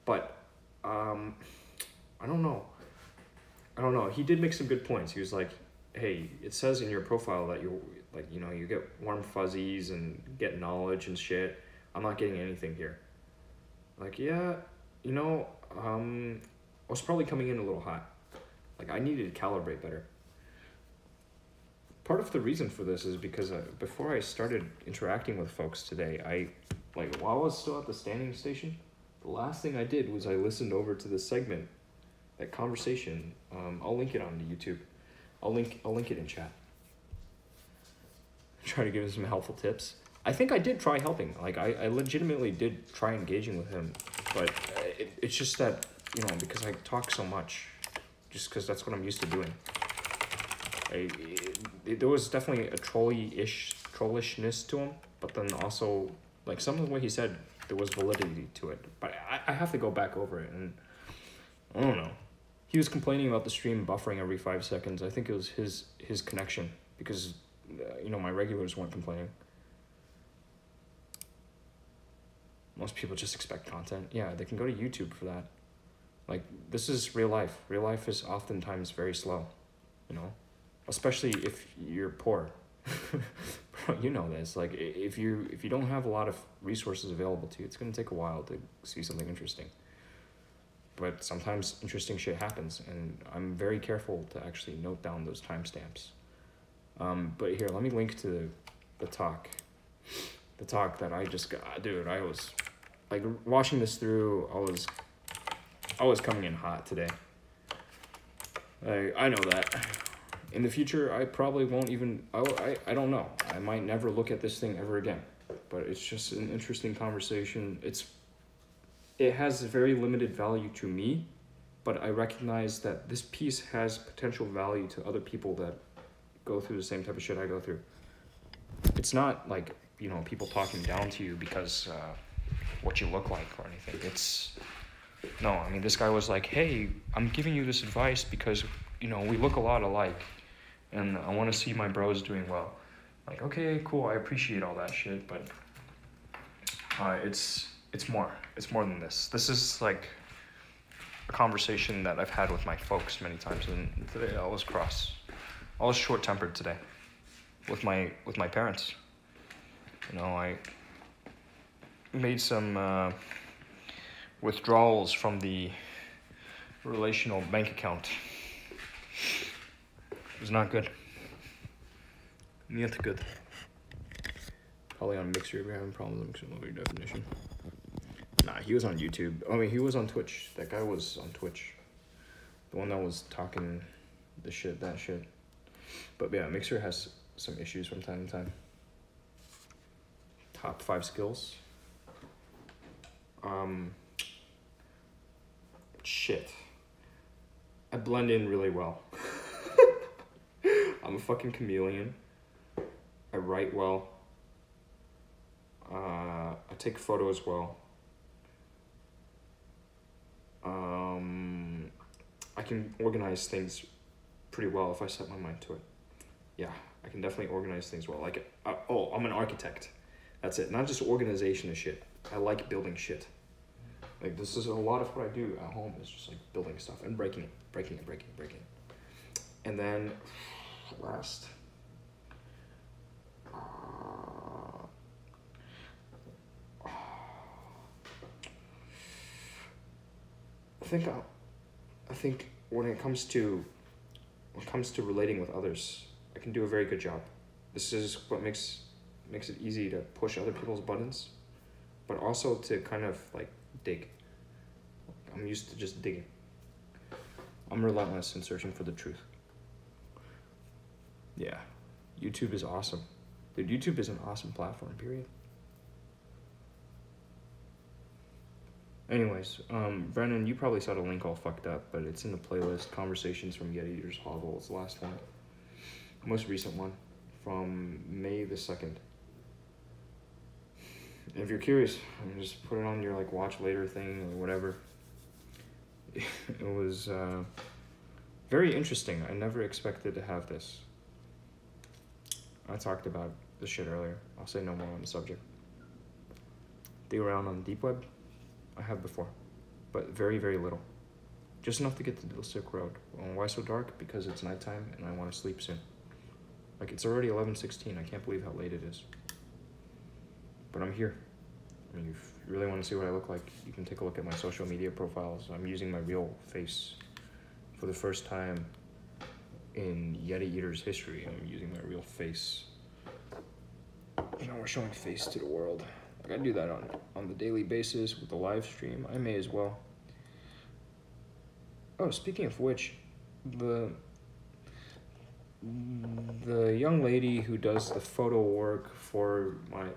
but I don't know. He did make some good points. He was like, hey, it says in your profile that you, like, you know, you get warm fuzzies and get knowledge and shit. I'm not getting anything here. Like, yeah, you know, I was probably coming in a little hot. Like, I needed to calibrate better. Part of the reason for this is because before I started interacting with folks today, while I was still at the standing station, the last thing I did was I listened over to this segment, that conversation. I'll link it on YouTube. I'll link it in chat. Try to give him some helpful tips. I think I did try helping. Like, I legitimately did try engaging with him, but it's just that, you know, because I talk so much, just because that's what I'm used to doing. There was definitely a trollishness to him, but then also, like, some of what he said, there was validity to it. But I have to go back over it, and I don't know. He was complaining about the stream buffering every 5 seconds. I think it was his connection, because, you know, my regulars weren't complaining. Most people just expect content. Yeah, they can go to YouTube for that. Like, this is real life. Real life is oftentimes very slow, you know? Especially if you're poor. Bro, you know this. Like, if you don't have a lot of resources available to you, it's going to take a while to see something interesting. but sometimes interesting shit happens, and I'm very careful to actually note down those timestamps. But here, let me link to the talk that I just got. Dude, I was like watching this through. I was coming in hot today. I know that. In the future, I probably won't even. I don't know. I might never look at this thing ever again. But it's just an interesting conversation. It has very limited value to me, but I recognize that this piece has potential value to other people that go through the same type of shit I go through. It's not like, you know, people talking down to you because what you look like or anything. No, I mean, this guy was like, hey, I'm giving you this advice because, you know, we look a lot alike and I want to see my bros doing well. Like, okay, cool, I appreciate all that shit, but it's more than this. This is like a conversation that I've had with my folks many times, and today I was short-tempered today with my parents. You know, I made some withdrawals from the relational bank account. It was not good. Not good. Probably on Mixer if you're having problems with Mixer lower your definition. Nah, he was on YouTube. I mean, he was on Twitch. That guy was on Twitch. The one that was talking that shit. But yeah, Mixer has some issues from time to time. Top 5 skills. Shit. I blend in really well. I'm a fucking chameleon. I write well. I take photos well. I can organize things pretty well if I set my mind to it. Yeah, I can definitely organize things well. Like, I'm an architect. That's it. Not just organization of shit. I like building shit. Like, this is a lot of what I do at home is just like building stuff and breaking it. And then last, I think when it comes to relating with others, I can do a very good job. This is what makes it easy to push other people's buttons, but also to kind of like dig. I'm used to just digging. I'm relentless in searching for the truth. Yeah, YouTube is awesome. Dude, YouTube is an awesome platform, period. Anyways, Brennan, you probably saw the link all fucked up, but it's in the playlist, Conversations from Yeti Eater's Hoggle. It's the last one. Most recent one, from May the 2nd. And if you're curious, just put it on your like watch later thing or whatever. It was very interesting. I never expected to have this. I talked about this shit earlier. I'll say no more on the subject. Dig around on the deep web. I have before, but very, very little. Just enough to get to the Silk Road. Well, why so dark? Because it's nighttime and I want to sleep soon. Like, it's already 11:16. I can't believe how late it is. But I'm here. I mean, if you really want to see what I look like, you can take a look at my social media profiles. I'm using my real face for the first time in Yeti Eater's history. I'm using my real face. You know, we're showing face to the world. Like, I do that on the daily basis with the live stream. I may as well. Oh, speaking of which, the young lady who does the photo work for my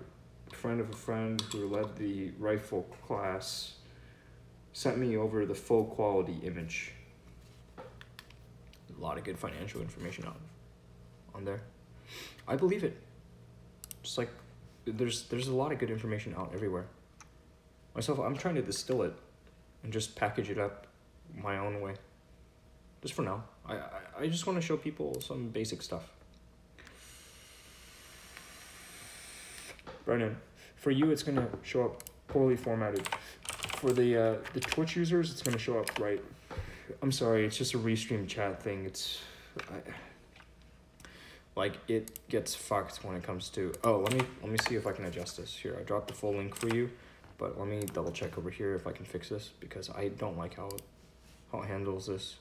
friend of a friend who led the rifle class sent me over the full quality image. A lot of good financial information on there. I believe it. Just like there's a lot of good information out everywhere. Myself, I'm trying to distill it and just package it up my own way. Just for now. I just want to show people some basic stuff. Brennan, for you it's gonna show up poorly formatted. For the Twitch users, it's gonna show up right. I'm sorry, it's just a restream chat thing. Like, it gets fucked when it comes to. Oh, let me see if I can adjust this. Here, I dropped the full link for you. but let me double check over here if I can fix this, because I don't like how it handles this.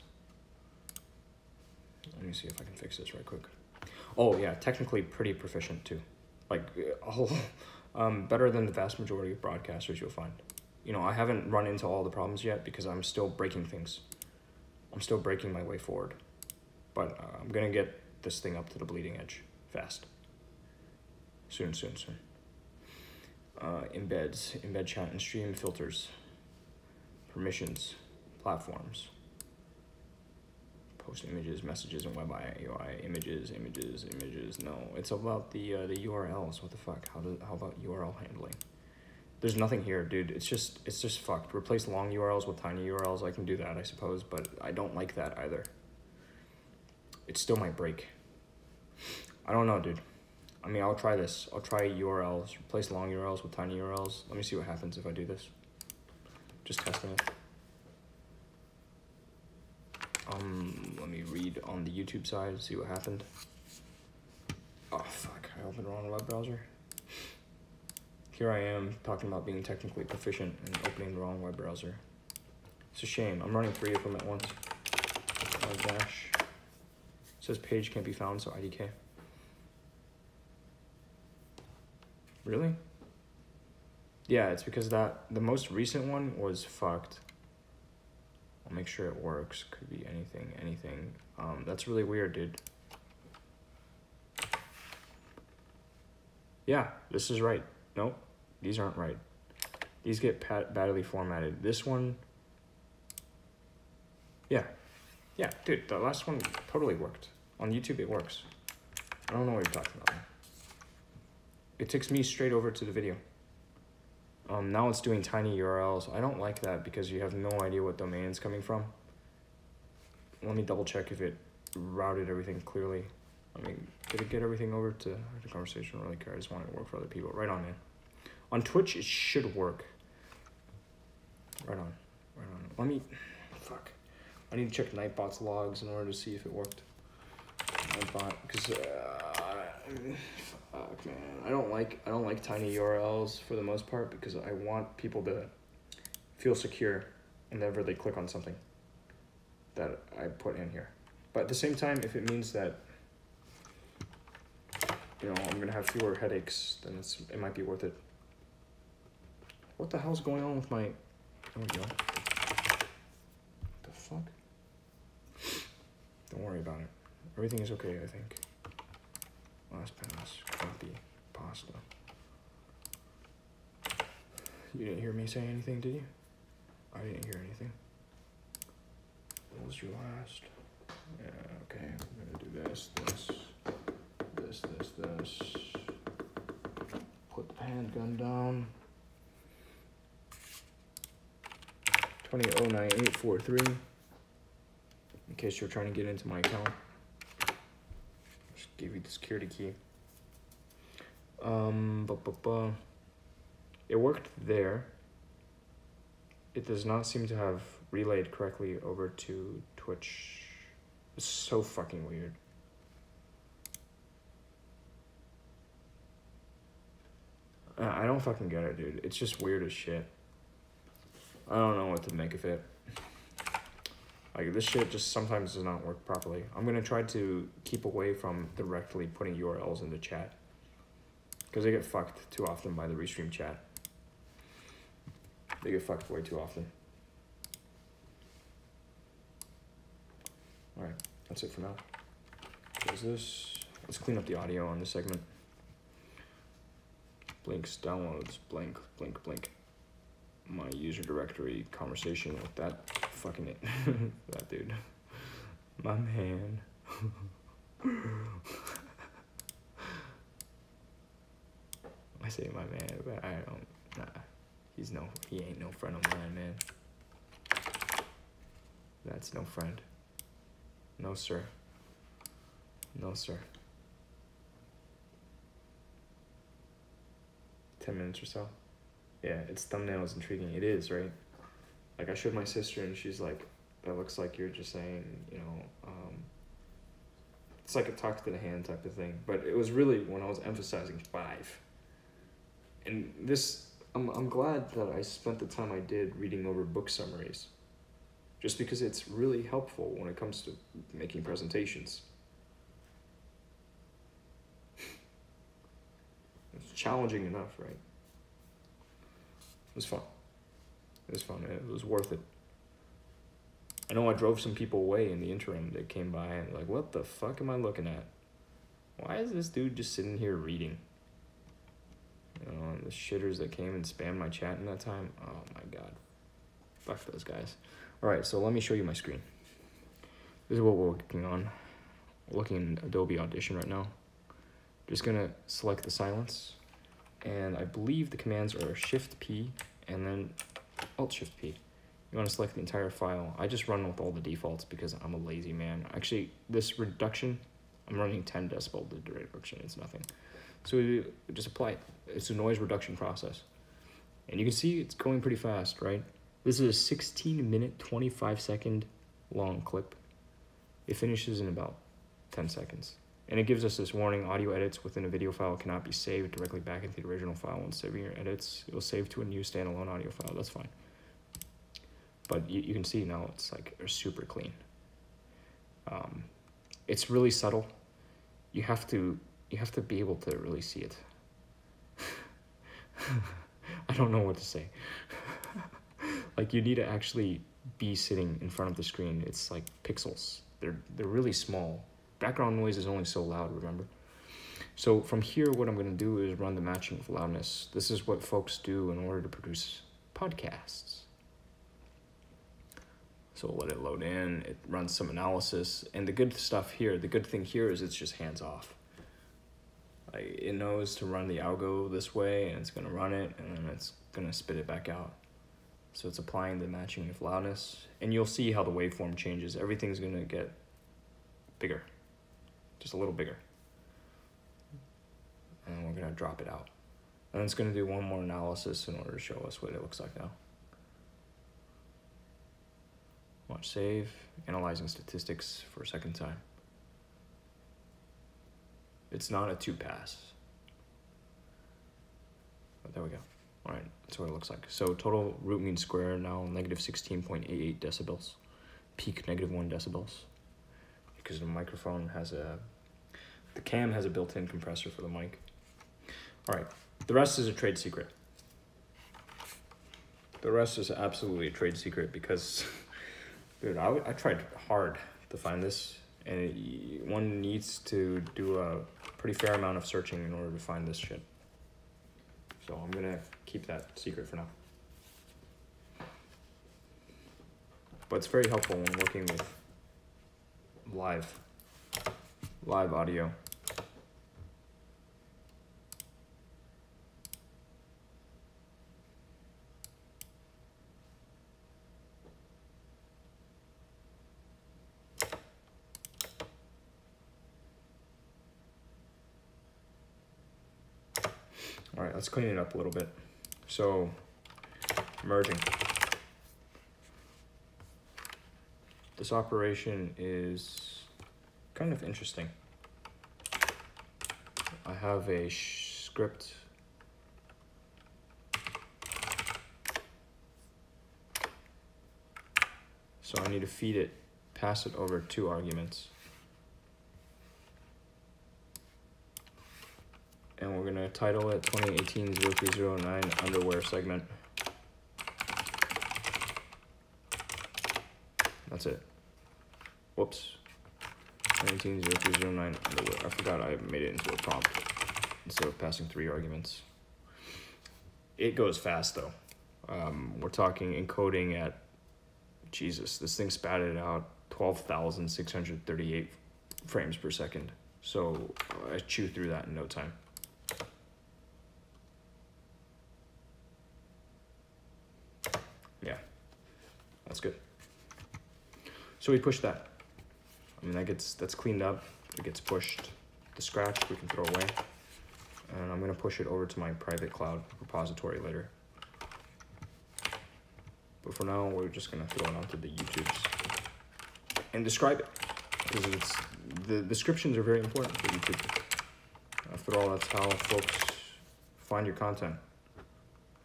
Let me see if I can fix this right quick. Oh yeah, technically pretty proficient too. Like, better than the vast majority of broadcasters you'll find. You know, I haven't run into all the problems yet because I'm still breaking things. I'm still breaking my way forward. But I'm gonna get this thing up to the bleeding edge fast. Soon. Embeds, embed chat and stream filters, permissions, platforms, post images, messages, and web UI, images. No, it's about the URLs. What the fuck? How about URL handling? There's nothing here, dude. It's just fucked. Replace long URLs with tiny URLs. I can do that, I suppose, but I don't like that either. It still might break. I don't know, dude. I mean, I'll try this. I'll try URLs. Replace long URLs with tiny URLs. Let me see what happens if I do this. Just testing it. Let me read on the YouTube side, see what happened. Oh, fuck. I opened the wrong web browser. Here I am talking about being technically proficient and opening the wrong web browser. It's a shame. I'm running 3 of them at once. Dash. It says page can't be found, so IDK. Really? Yeah, it's because the most recent one was fucked. I'll make sure it works. Could be anything. That's really weird, dude. Yeah, this is right. Nope, these aren't right. These get badly formatted. This one, yeah, dude, the last one totally worked. On YouTube, it works. I don't know what you're talking about. It takes me straight over to the video. Now it's doing tiny URLs. I don't like that because you have no idea what domain it's coming from. Let me double check if it routed everything clearly. I mean, did it get everything over to the conversation? I don't really care. I just want it to work for other people. Right on, man. On Twitch, it should work. Right on. Let me, fuck. I need to check Nightbot's logs in order to see if it worked. Nightbot, because, fuck, man. I don't like tiny URLs for the most part because I want people to feel secure whenever they click on something that I put in here. But at the same time, if it means that, you know, I'm gonna have fewer headaches, then it might be worth it. What the hell's going on with my? There we go. What the fuck? Don't worry about it. Everything is okay, I think. Last pass, copy, pasta. You didn't hear me say anything, did you? I didn't hear anything. What was your last? Yeah, okay, we're gonna do this. Put the handgun down. 2009843. In case you're trying to get into my account. Just give you the security key. It worked there. It does not seem to have relayed correctly over to Twitch. It's so fucking weird. I don't fucking get it, dude. It's just weird as shit. I don't know what to make of it. Like, this shit just sometimes does not work properly. I'm gonna try to keep away from directly putting URLs into chat, because they get fucked too often by the restream chat. They get fucked way too often. Alright, that's it for now. Close this. Let's clean up the audio on this segment. Blinks, downloads, blink. My user directory conversation with that fucking that dude. My man. I say my man, but I don't, nah. He ain't no friend of mine, man. That's no friend. No, sir. No, sir. 10 minutes or so. Yeah, its thumbnail is intriguing. It is, right? Like, I showed my sister and she's like, that looks like you're just saying, you know, it's like a talk to the hand type of thing. But it was really when I was emphasizing 5. And this I'm glad that I spent the time I did reading over book summaries, just because it's really helpful when it comes to making presentations. It's challenging enough, right? It was fun. It was fun. It was worth it. I know I drove some people away in the interim. They came by and like, what the fuck am I looking at? Why is this dude just sitting here reading? You know, and the shitters that came and spammed my chat in that time. Oh my god. Fuck those guys. Alright, so let me show you my screen. This is what we're working on. We're looking in Adobe Audition right now. Just gonna select the silence. And I believe the commands are Shift P and then Alt Shift P. You want to select the entire file. I just run with all the defaults because I'm a lazy man. Actually, this reduction, I'm running 10 decibel to reduction. It's nothing. So we just apply it. It's a noise reduction process. And you can see it's going pretty fast, right? This is a 16-minute, 25-second long clip. It finishes in about 10 seconds. And it gives us this warning: audio edits within a video file cannot be saved directly back into the original file. When saving your edits, it will save to a new standalone audio file. That's fine. But you can see now it's like they're super clean. It's really subtle. You have to be able to really see it. I don't know what to say. Like, you need to actually be sitting in front of the screen. It's like pixels. They're really small. Background noise is only so loud, remember? So from here, what I'm going to do is run the matching of loudness. This is what folks do in order to produce podcasts. So we'll let it load in. It runs some analysis. And the good thing here is it's just hands off. Like, it knows to run the algo this way, and it's going to run it, and then it's going to spit it back out. So it's applying the matching of loudness. And you'll see how the waveform changes. Everything's going to get bigger. Just a little bigger. And we're going to drop it out. And it's going to do one more analysis in order to show us what it looks like now. Watch save, analyzing statistics for a second time. It's not a 2-pass. But there we go. All right, that's what it looks like. So total root mean square now negative 16.88 decibels. Peak negative 1 decibels. Because the microphone has the cam has a built-in compressor for the mic. All right, the rest is a trade secret. The rest is absolutely a trade secret because, dude, I tried hard to find this, and one needs to do a pretty fair amount of searching in order to find this shit. So I'm gonna keep that secret for now. But it's very helpful when working with live audio. All right, let's clean it up a little bit. So, merging. This operation is kind of interesting. I have a script. So I need to feed it, pass it over 2 arguments. And we're gonna title it 2018-0309 underwear segment. That's it. Whoops. 2018-0309 underwear. I forgot I made it into a prompt instead of passing 3 arguments. It goes fast though. We're talking encoding at, Jesus, this thing spatted out 12,638 frames per second. So I chew through that in no time. Yeah, that's good. So we push that. I mean, that's cleaned up. It gets pushed. The scratch we can throw away. And I'm gonna push it over to my private cloud repository later. But for now, we're just gonna throw it onto the YouTubes and describe it, because the descriptions are very important for YouTube. After all, that's how folks find your content.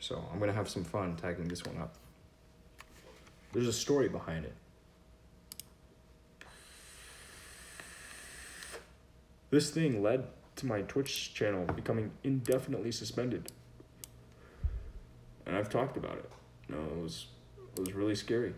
So I'm gonna have some fun tagging this one up. There's a story behind it. This thing led to my Twitch channel becoming indefinitely suspended. And I've talked about it. No, it was really scary.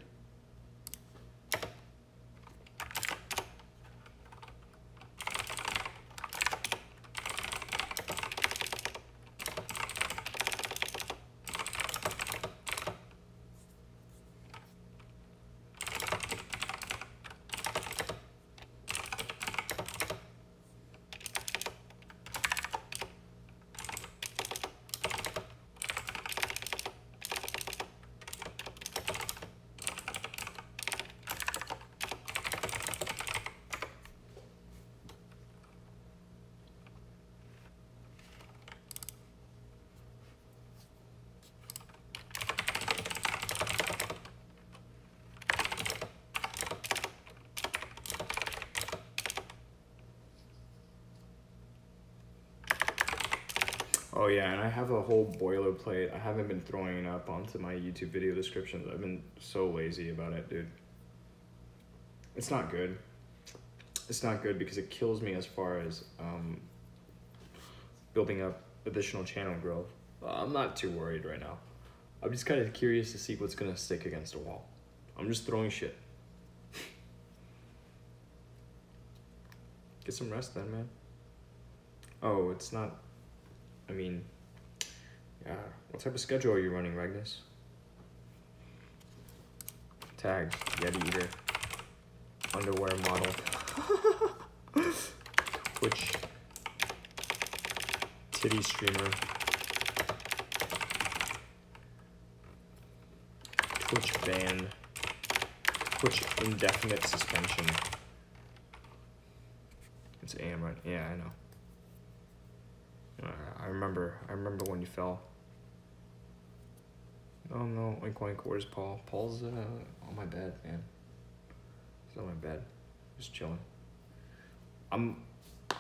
Oh yeah, and I have a whole boilerplate. I haven't been throwing it up onto my YouTube video descriptions. I've been so lazy about it, dude. It's not good. It's not good because it kills me as far as building up additional channel growth. I'm not too worried right now. I'm just kind of curious to see what's gonna stick against the wall. I'm just throwing shit. Get some rest then, man. Oh, it's not... I mean, yeah. What type of schedule are you running, Ragnus? Tags, Yeti Eater, underwear model, Twitch, titty streamer, Twitch ban, Twitch indefinite suspension. It's AM, right? Yeah, I know. I remember when you fell. Oh no, oink oink, where's Paul? Paul's on my bed, man. He's on my bed, just chilling.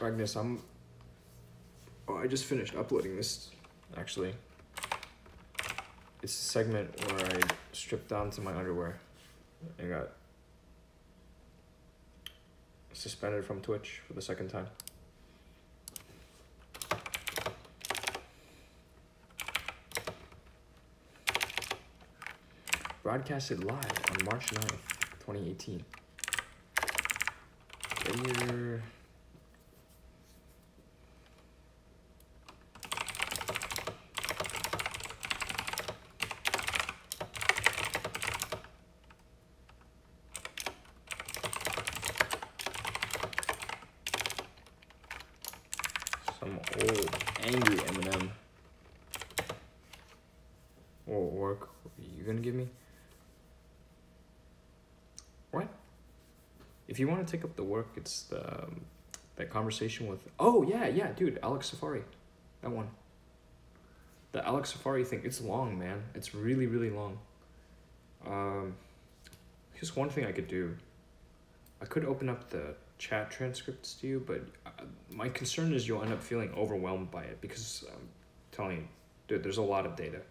Magnus, I just finished uploading this, actually. It's a segment where I stripped down to my underwear and got suspended from Twitch for the second time. Broadcasted live on March 9th, 2018. Get your... Some old angry Eminem. Whoa, work. What are you gonna give me? What? If you want to take up the work, it's that conversation with... Oh, yeah, dude, Alex Safari. That one. The Alex Safari thing, it's long, man. It's really, really long. Here's one thing I could do. I could open up the chat transcripts to you, but my concern is you'll end up feeling overwhelmed by it because I'm telling you, dude, there's a lot of data.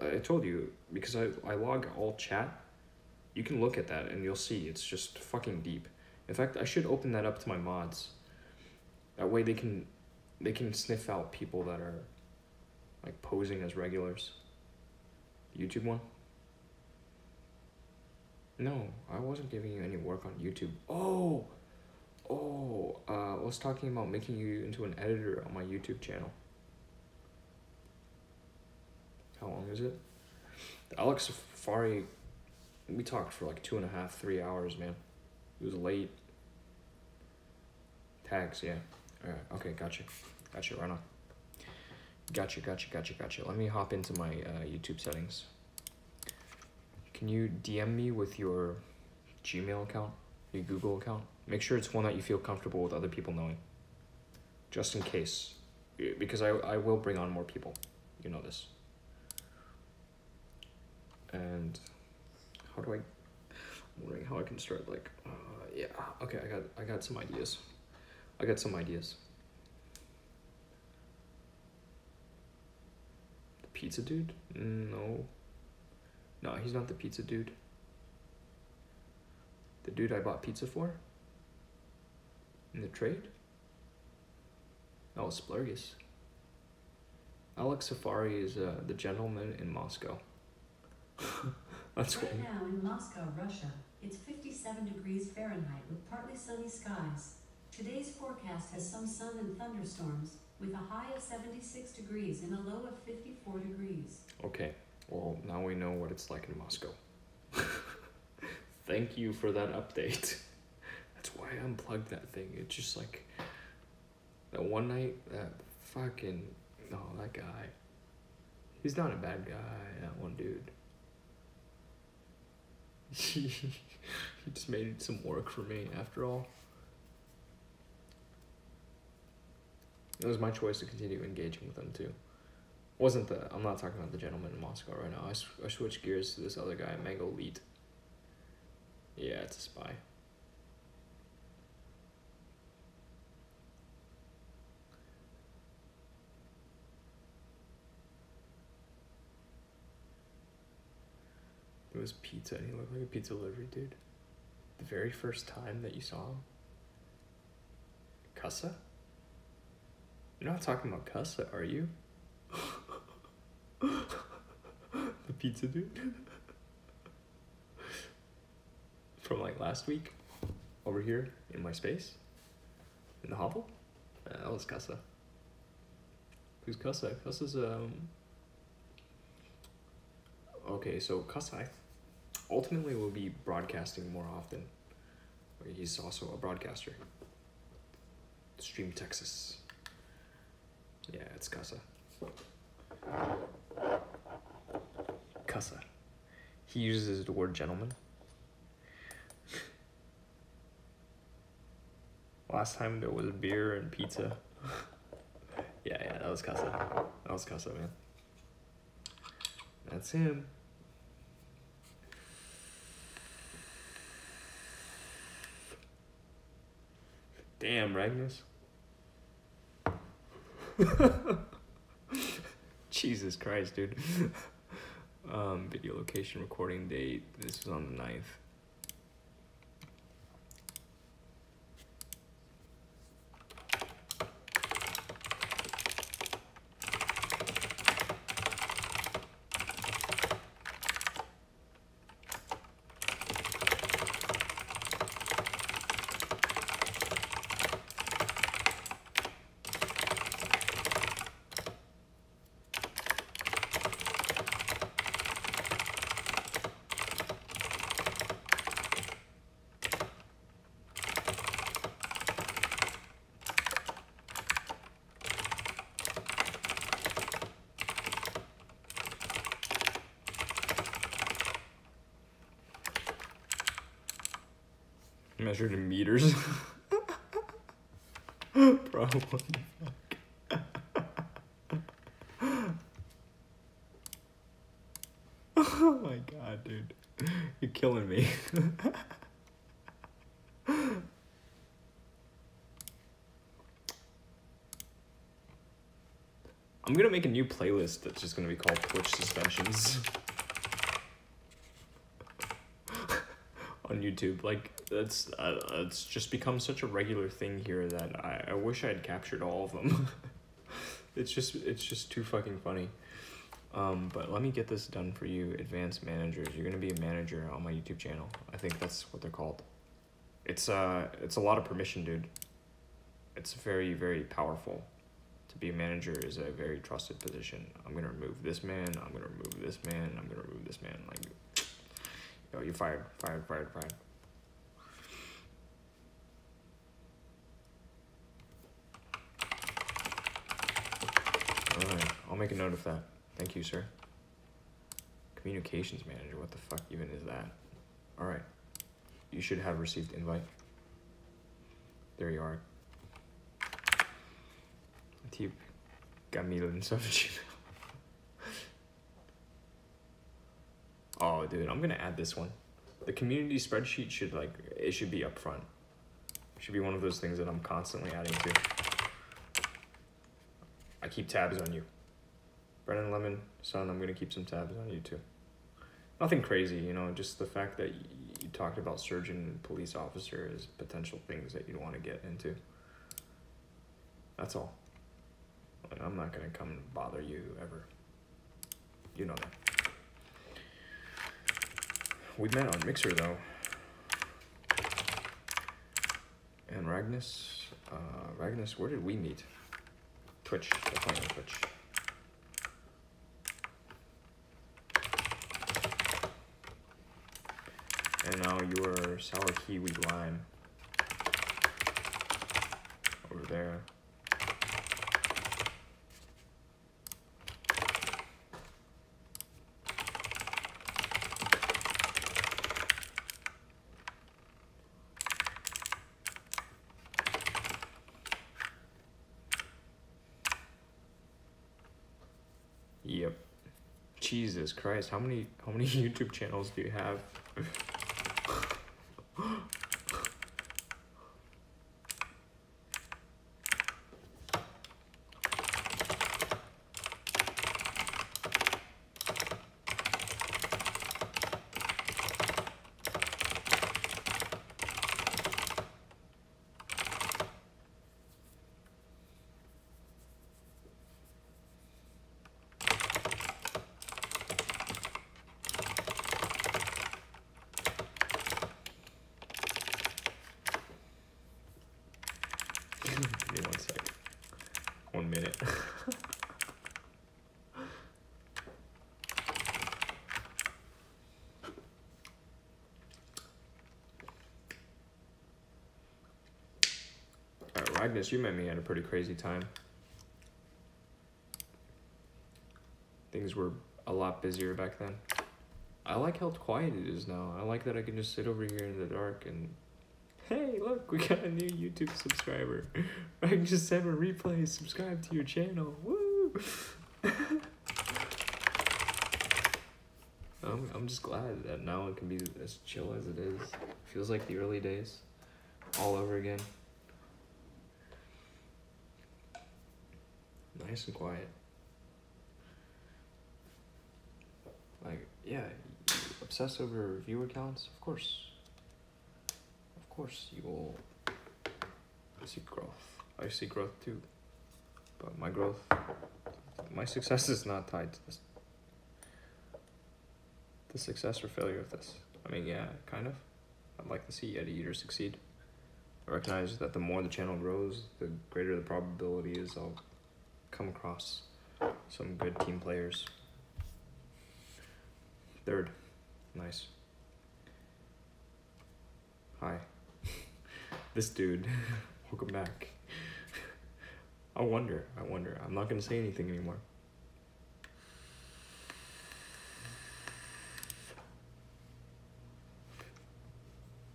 I told you, because I log all chat, you can look at that and you'll see it's just fucking deep. In fact, I should open that up to my mods. That way they can sniff out people that are like posing as regulars. The YouTube one? No, I wasn't giving you any work on YouTube. I was talking about making you into an editor on my YouTube channel. How long is it? The Alex Safari, we talked for like 2.5, 3 hours, man. It was late. Tags, yeah. Alright, okay, gotcha, right on. Gotcha. Let me hop into my YouTube settings. Can you DM me with your Gmail account, your Google account? Make sure it's one that you feel comfortable with other people knowing. Just in case. Because I will bring on more people. You know this. And how do I'm wondering how I can start, like, yeah, okay, I got some ideas. The pizza dude? No. No, he's not the pizza dude. The dude I bought pizza for? In the trade? Oh, Splurgus. Alex Safari is the gentleman in Moscow. That's right now in Moscow, Russia, it's 57 degrees Fahrenheit with partly sunny skies. Today's forecast has some sun and thunderstorms, with a high of 76 degrees and a low of 54 degrees. Okay, well, now we know what it's like in Moscow. Thank you for that update. That's why I unplugged that thing. It's just like, that one night, that fucking, that guy. He's not a bad guy, that one dude. He just made some work for me, after all. It was my choice to continue engaging with him, too. I'm not talking about the gentleman in Moscow right now. I switched gears to this other guy, Mango Leet. Yeah, it's a spy. It was pizza, and he looked like a pizza delivery dude. The very first time that you saw him. Cussa? You're not talking about Cussa, are you? The pizza dude? From like last week? Over here in my space? In the hovel? That was Cussa. Who's Cussa? Cussa's, okay, so Cussa ultimately will be broadcasting more often. He's also a broadcaster. Stream Texas. Yeah, it's Cussa. Cussa. He uses the word gentleman. Last time there was beer and pizza. Yeah, that was Cussa. That was Cussa, man. That's him. Damn, Ragnus. Jesus Christ, dude. Video location recording date. This was on the 9th. Measured in meters. Bro, what the fuck? Oh my god, dude. You're killing me. I'm gonna make a new playlist that's just gonna be called Twitch Suspensions. On YouTube, like it's just become such a regular thing here that I wish I had captured all of them. it's just too fucking funny. But let me get this done for you, advanced managers. You're gonna be a manager on my YouTube channel. I think that's what they're called. It's a lot of permission, dude. It's very, very powerful. To be a manager is a very trusted position. I'm gonna remove this man. I'm gonna remove this man. I'm gonna remove this man. Like. Yo, you're fired. Fired. Alright, I'll make a note of that. Thank you, sir. Communications manager, what the fuck even is that? Alright. You should have received invite. There you are. Typ Gamilin Savage. Oh, dude, I'm gonna add this one. The community spreadsheet should be up front. It should be one of those things that I'm constantly adding to. I keep tabs on you. Brennan Lemon, son, I'm gonna keep some tabs on you too. Nothing crazy, you know, just the fact that you talked about surgeon and police officer as potential things that you'd want to get into. That's all. Like, I'm not gonna come and bother you ever. You know that. We met on Mixer though. And Ragnus, where did we meet? Twitch, definitely on Twitch. And now you're sour kiwi lime over there. Yep. Jesus Christ, how many YouTube channels do you have? Give me 1 sec. 1 minute. Alright, Ragnus, you met me at a pretty crazy time. Things were a lot busier back then. I like how quiet it is now. I like that I can just sit over here in the dark and hey, look, we got a new YouTube subscriber. I can just have a replay, subscribe to your channel. Woo! I'm just glad that now it can be as chill as it is. Feels like the early days all over again. Nice and quiet. Like, yeah, you obsess over viewer counts, of course. Of course you will see growth. I see growth too. But my success is not tied to this. The success or failure of this. I mean, yeah, kind of. I'd like to see Yeti Eater succeed. I recognize that the more the channel grows, the greater the probability is I'll come across some good team players. Third. Nice. Hi. This dude. Welcome back. I wonder. I'm not gonna say anything anymore.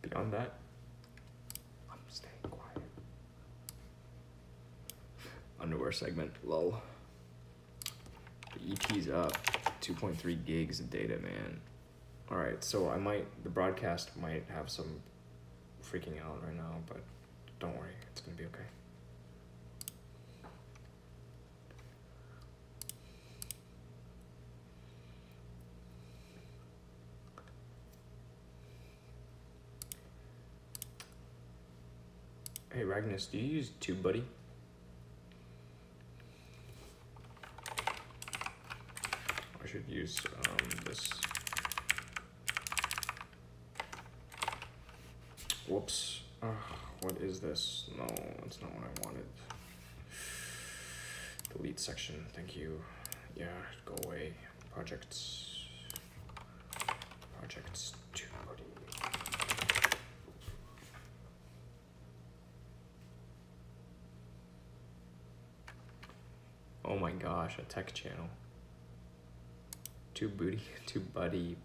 Beyond that, I'm staying quiet. Underwear segment, lol. The EP's up. 2.3 gigs of data, man. Alright, so the broadcast might have some freaking out right now, but don't worry, it's gonna be okay. Hey Ragnus, do you use TubeBuddy? I should use this. Whoops. What is this? No, that's not what I wanted. Delete section, thank you. Yeah, go away. Projects, TubeBuddy. Oh my gosh, a tech channel. TubeBuddy. TubeBuddy.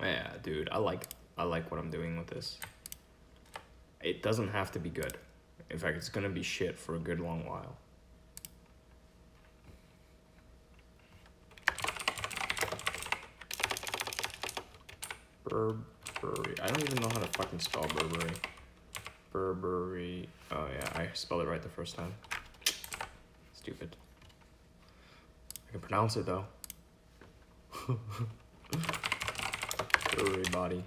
Yeah, dude, I like what I'm doing with this. It doesn't have to be good. In fact, it's gonna be shit for a good long while. Burberry. I don't even know how to fucking spell Burberry. Burberry. Oh yeah, I spelled it right the first time. Stupid. I can pronounce it though. Burberry body.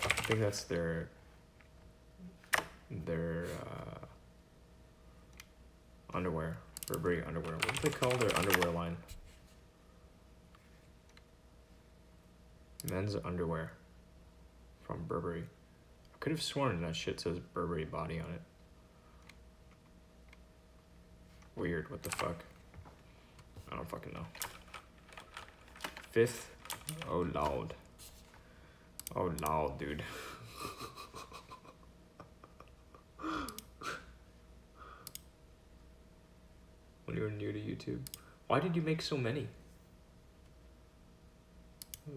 I think that's their underwear. Burberry underwear. What do they call their underwear line? Men's underwear from Burberry. I could have sworn that shit says Burberry body on it. Weird, what the fuck? I don't fucking know. 5th? Oh lord. Oh lord, dude. When you were new to YouTube. Why did you make so many?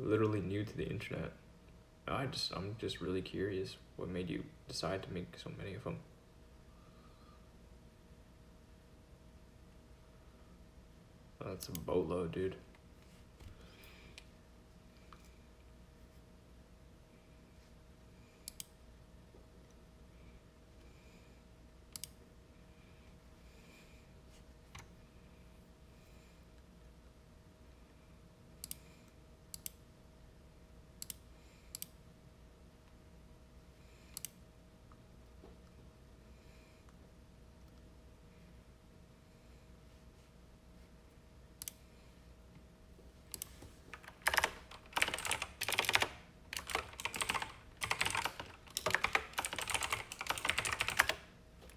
Literally new to the internet. I'm just really curious. What made you decide to make so many of them? That's a boatload, dude.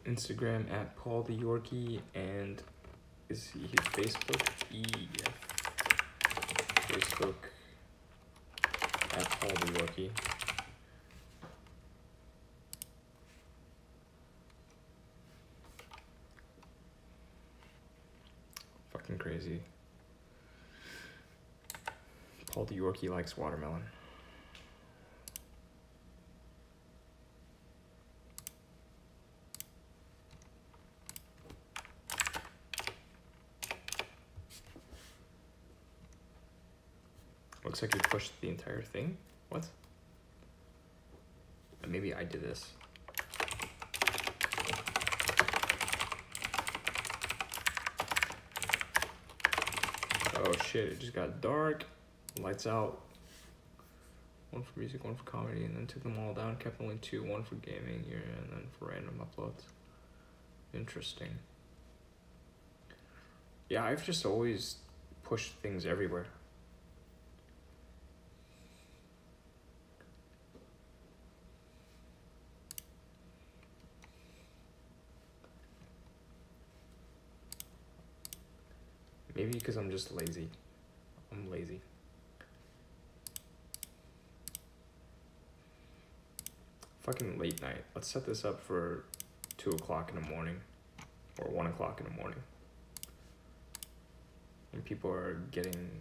Instagram at Paul the Yorkie, and is he Facebook? Yeah. Facebook at Paul the Yorkie. Fucking crazy. Paul the Yorkie likes watermelon. Looks like you pushed the entire thing. What? Maybe I did this. Oh shit, it just got dark. Lights out. One for music, one for comedy, and then took them all down. Kept only 2, one for gaming here, and then for random uploads. Interesting. Yeah, I've just always pushed things everywhere. Maybe because I'm just lazy. I'm lazy. Fucking late night. Let's set this up for 2 o'clock in the morning. Or 1 o'clock in the morning. When people are getting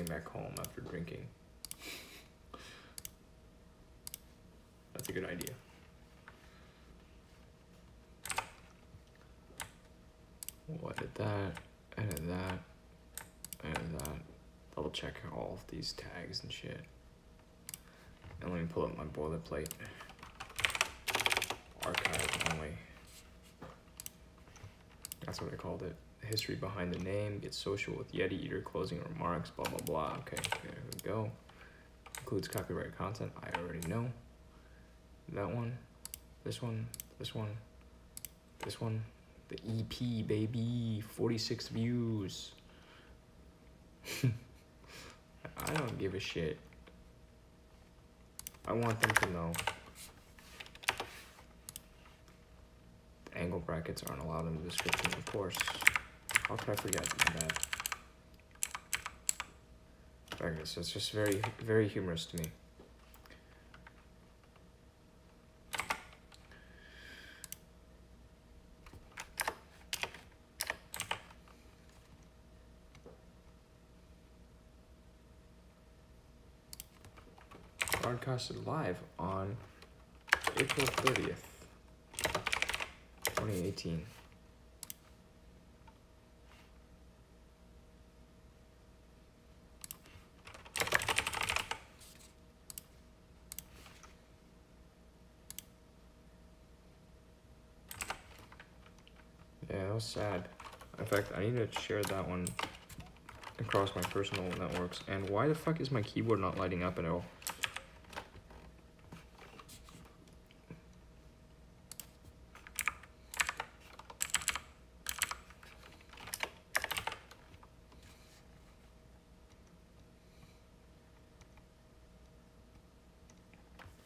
back home after drinking. That's a good idea. We'll edit that, edit that, edit that. Double check all of these tags and shit. And let me pull up my boilerplate. Archive only. That's what I called it. History behind the name. Get social with Yeti Eater. Closing remarks. Blah blah blah. Okay, there we go. Includes copyright content. I already know. That one. This one. This one. This one. The EP, baby. 46 views. I don't give a shit. I want them to know. The angle brackets aren't allowed in the description, of course. How could I forget? My bad. Okay, so it's just very, very humorous to me. Broadcasted live on April 30th, 2018. Yeah, that was sad. In fact, I need to share that one across my personal networks. And why the fuck is my keyboard not lighting up at all?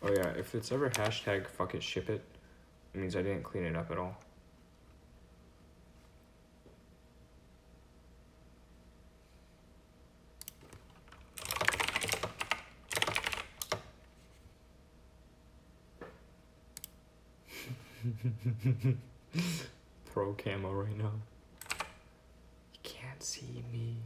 Oh yeah, if it's ever hashtag fuck it ship it, it means I didn't clean it up at all. Pro camo right now. You can't see me.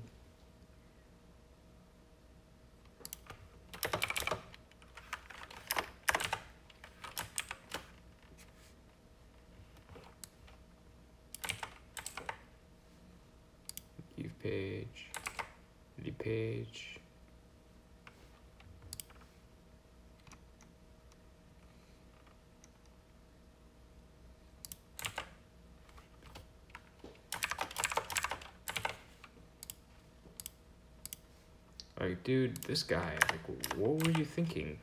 Leave page. Leave page. Like, dude, this guy, like, what were you thinking?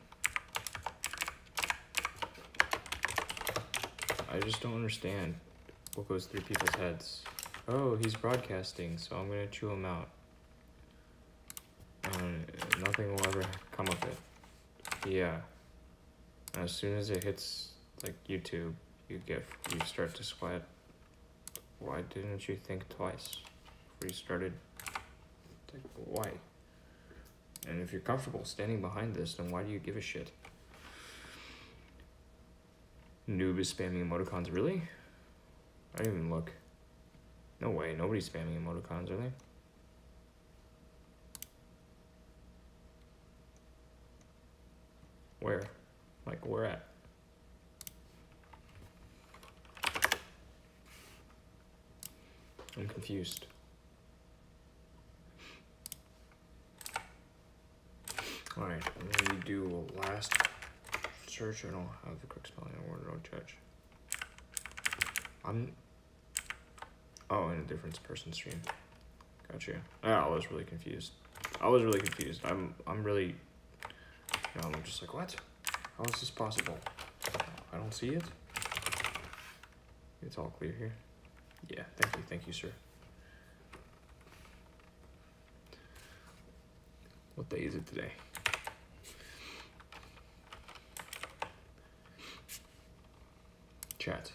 I just don't understand what goes through people's heads. Oh, he's broadcasting, so I'm gonna chew him out. Nothing will ever come of it. Yeah. As soon as it hits, like, YouTube, you start to sweat. Why didn't you think twice before you started? Like, why? And if you're comfortable standing behind this, then why do you give a shit? Noob is spamming emoticons, really? I didn't even look. No way, nobody's spamming emoticons, are they? Where? Like, where at? I'm confused. Alright, I'm gonna do a last search. I don't have the correct spelling of the word, don't judge. Oh, in a different person stream. Gotcha. I was really confused. I'm really, I'm just like, what? How is this possible? I don't see it. It's all clear here. Yeah, thank you, sir. What day is it today? Chat.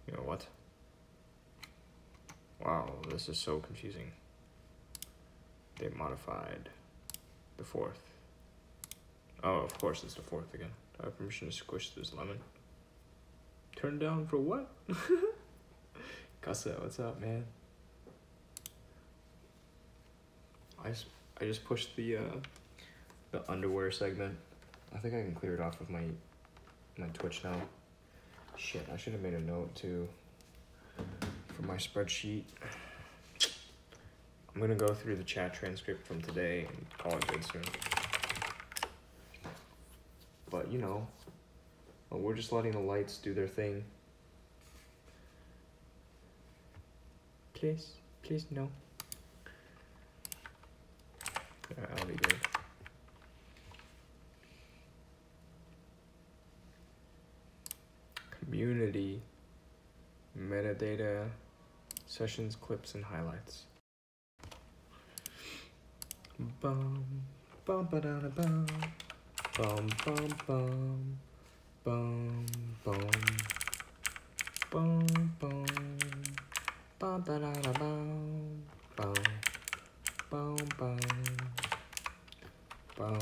You know what? Wow, this is so confusing. They modified the 4th. Oh, of course it's the 4th again. I have permission to squish this lemon. Turn down for what? Casa, what's up, man? I just pushed the underwear segment. I think I can clear it off of my Twitch now. Shit, I should have made a note too for my spreadsheet. I'm gonna go through the chat transcript from today and call it good soon. But you know, we're just letting the lights do their thing. Please no. Yeah, I'll be good. Community, metadata, sessions, clips, and highlights. Bum bum ba da da bum bum bum bum bum bum bum bum bum ba da da bum bum bum bum bum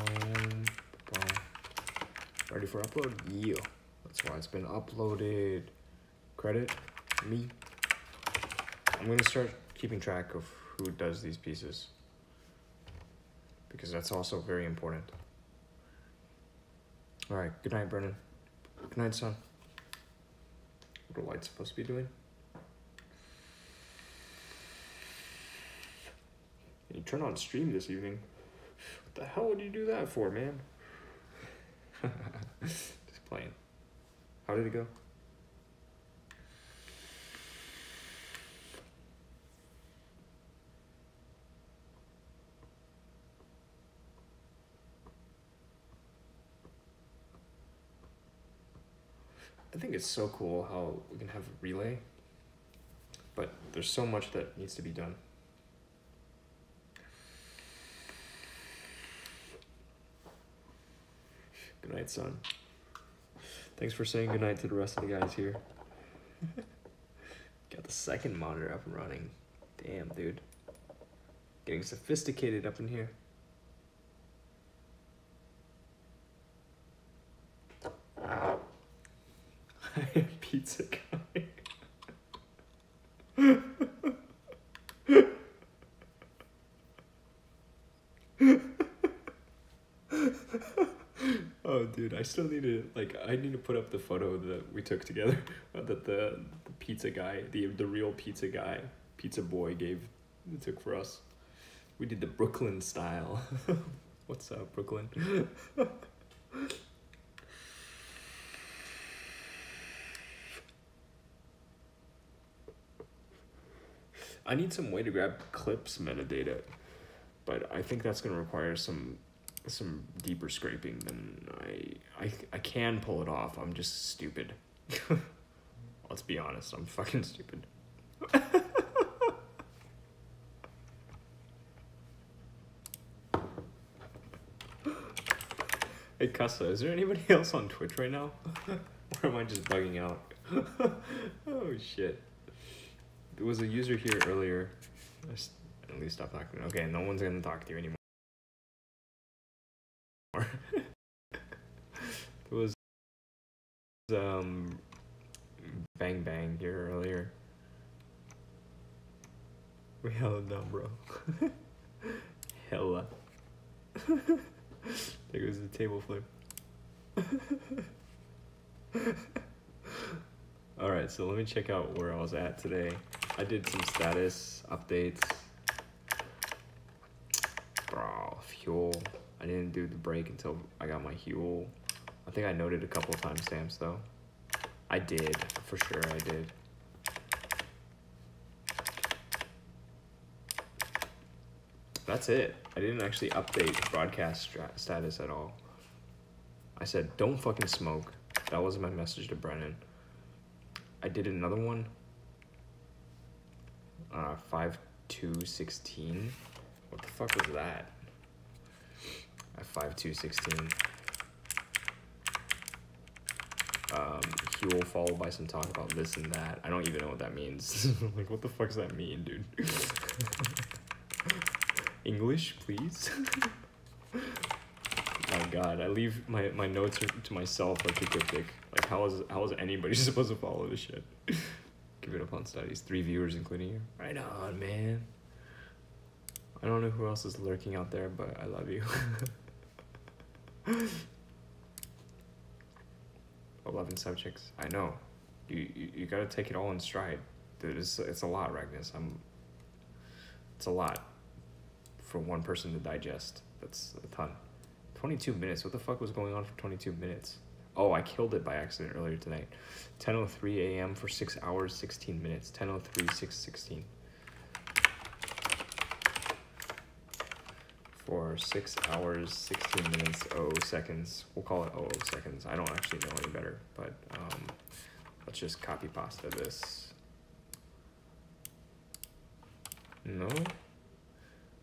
bum. Ready for upload? Yeah. That's why it's been uploaded. Credit me. I'm gonna start keeping track of who does these pieces, because that's also very important. Alright, good night, Brennan. Good night, son. What are lights supposed to be doing? You turn on stream this evening. What the hell would you do that for, man? Just playing. How did it go? I think it's so cool how we can have a relay, but there's so much that needs to be done. Good night, son. Thanks for saying good night to the rest of the guys here. Got the second monitor up and running. Damn, dude. Getting sophisticated up in here. Pizza guy. Oh, dude, I still need to, like, I need to put up the photo that we took together that the pizza guy, the real pizza guy, pizza boy took for us. We did the Brooklyn style. What's up, Brooklyn? I need some way to grab clips metadata, but I think that's going to require some deeper scraping than I can pull it off. I'm just stupid. Let's be honest, I'm fucking stupid. Hey Cussa, is there anybody else on Twitch right now? Or am I just bugging out? Oh shit. There was a user here earlier. At least stop talking. Okay, no one's gonna talk to you anymore. There was Bang Bang here earlier. We held down, bro. Hella. There goes the table flip. Alright, so let me check out where I was at today. I did some status updates. Bro, fuel. I didn't do the break until I got my fuel. I think I noted a couple of timestamps though. I did, for sure I did. That's it. I didn't actually update broadcast status at all. I said, don't fucking smoke. That was my message to Brennan. I did another one. 5/2/16. What the fuck was that? At 5/2/16. Huel followed by some talk about this and that. I don't even know what that means. Like, what the fuck does that mean, dude? English, please? My god, I leave my notes to myself like a cryptic. Like, how is anybody supposed to follow this shit? Give it up on studies. 3 viewers, including you. Right on, man. I don't know who else is lurking out there, but I love you. 11 subjects. I know. You gotta take it all in stride. Dude, it's a lot, Ragnus. It's a lot for one person to digest. That's a ton. 22 minutes. What the fuck was going on for 22 minutes? Oh, I killed it by accident earlier tonight. 10:03 a.m. for 6 hours, 16 minutes. 10:03, 6:16. For 6 hours, 16 minutes, 0 seconds. We'll call it 00 seconds. I don't actually know any better, but let's just copy pasta this. No.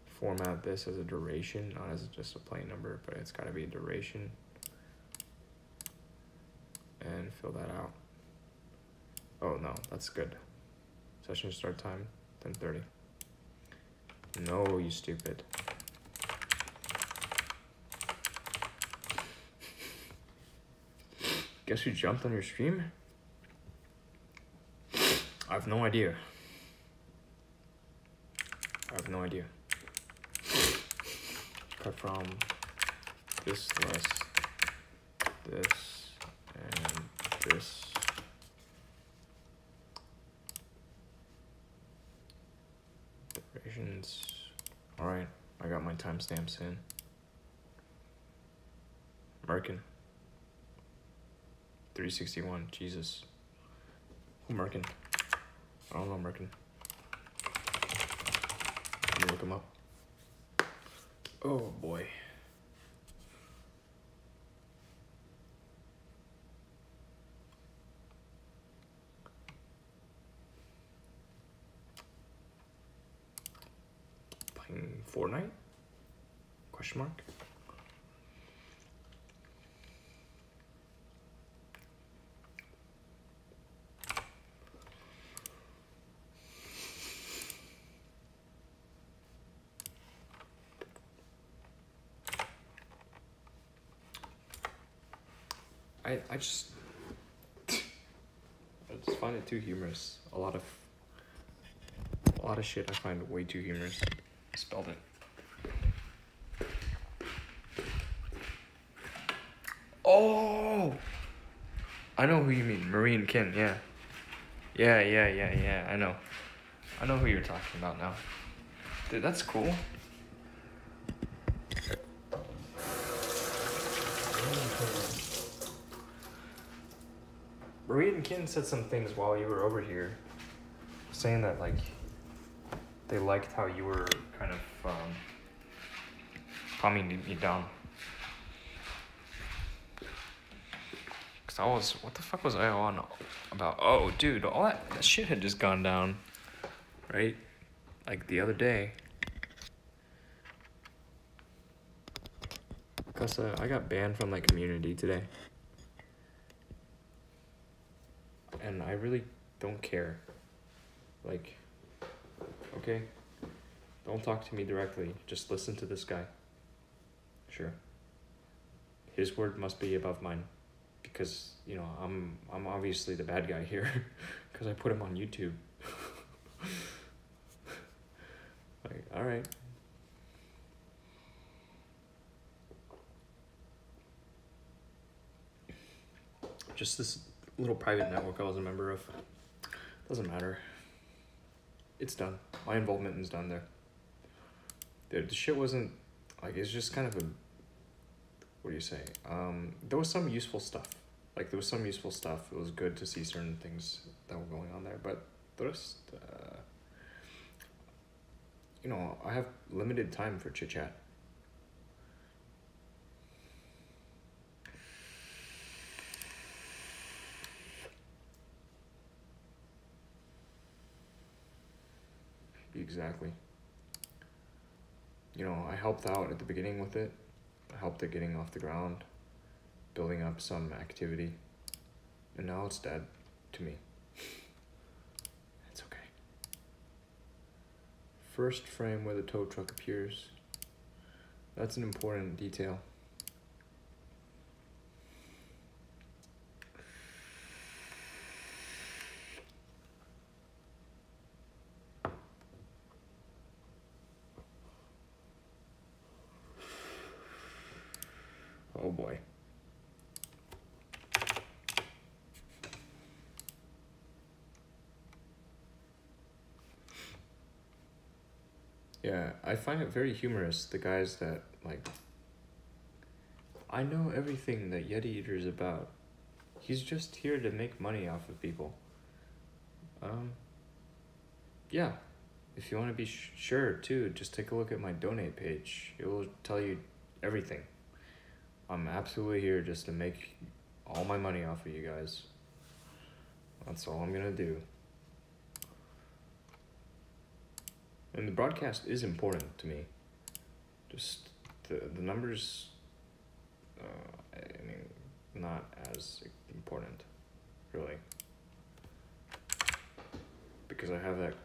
Format this as a duration, not as just a plain number, but it's got to be a duration. And fill that out. Oh no, that's good. Session start time, 10:30. No, you stupid. Guess who jumped on your stream? I have no idea. Cut from this list this, and this. Durations. Alright, I got my timestamps in. Merkin. 361, Jesus. Who Merkin? I don't know Merkin. Let me look him up. Oh boy. Playing Fortnite? Question mark? I just find it too humorous. A lot of shit I find way too humorous. I spelled it. Oh, I know who you mean. Marie and Kin, yeah. Yeah. I know who you're talking about now. Dude, that's cool. Marie and Kin said some things while you were over here, saying that like they liked how you were kind of calming me down. Cause I was, what the fuck was I on about? Oh, dude, all that shit had just gone down, right? Like the other day. Cause I got banned from like community today. And I really don't care. Like, okay, don't talk to me directly. Just listen to this guy. Sure. His word must be above mine, because you know I'm obviously the bad guy here, because I put him on YouTube. Like, all right. Just this little private network I was a member of. Doesn't matter. It's done. My involvement is done there. The shit wasn't, like, it's just kind of a, what do you say? There was some useful stuff. Like, there was some useful stuff. It was good to see certain things that were going on there. But the rest, you know, I have limited time for chit-chat. Exactly. You know, I helped out at the beginning with it. I helped it getting off the ground, building up some activity. And now it's dead to me. It's okay. First frame where the tow truck appears. That's an important detail. Oh boy. Yeah, I find it very humorous, the guys that, like, I know everything that Yeti Eater's about. He's just here to make money off of people. Yeah, if you want to be sure too, just take a look at my donate page. It will tell you everything. I'm absolutely here just to make all my money off of you guys. That's all I'm gonna do. And the broadcast is important to me. Just the numbers, I mean, not as important, really. Because I have that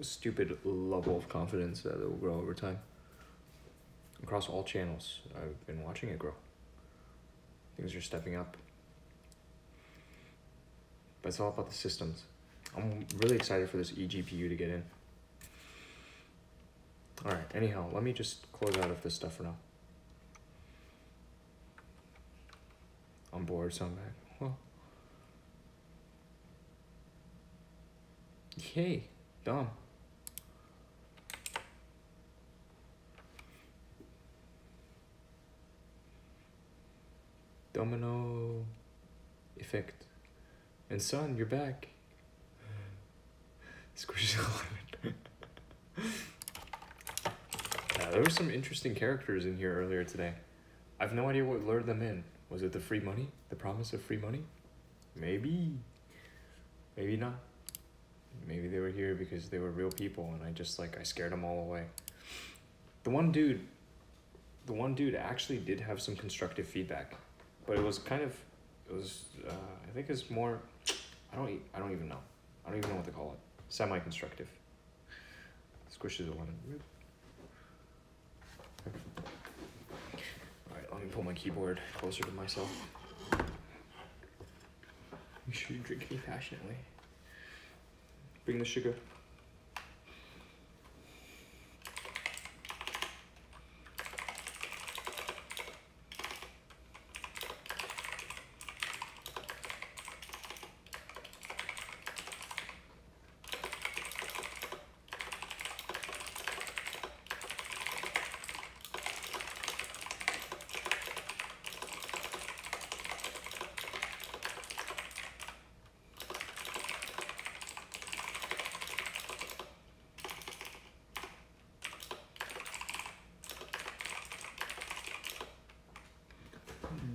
stupid level of confidence that it will grow over time. Across all channels, I've been watching it grow. Things are stepping up. But it's all about the systems. I'm really excited for this eGPU to get in. Alright, anyhow, let me just close out of this stuff for now. I'm bored, so I'm back. Well. Yay, dumb. Domino effect. And son, you're back. Squish 11. There were some interesting characters in here earlier today. I've no idea what lured them in. Was it the free money? The promise of free money? Maybe. Maybe not. Maybe they were here because they were real people and I scared them all away. The one dude actually did have some constructive feedback, but I think it's more, I don't even know. I don't even know what to call it. Semi-constructive. Squishes a lemon. Alright, let me pull my keyboard closer to myself. You should drink me passionately. Bring the sugar.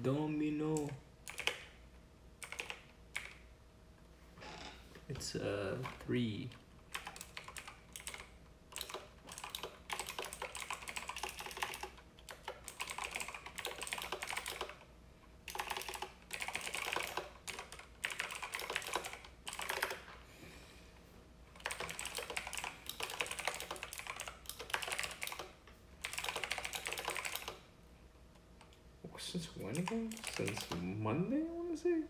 Domino. It's 3. Since when again? Since Monday, I want to say?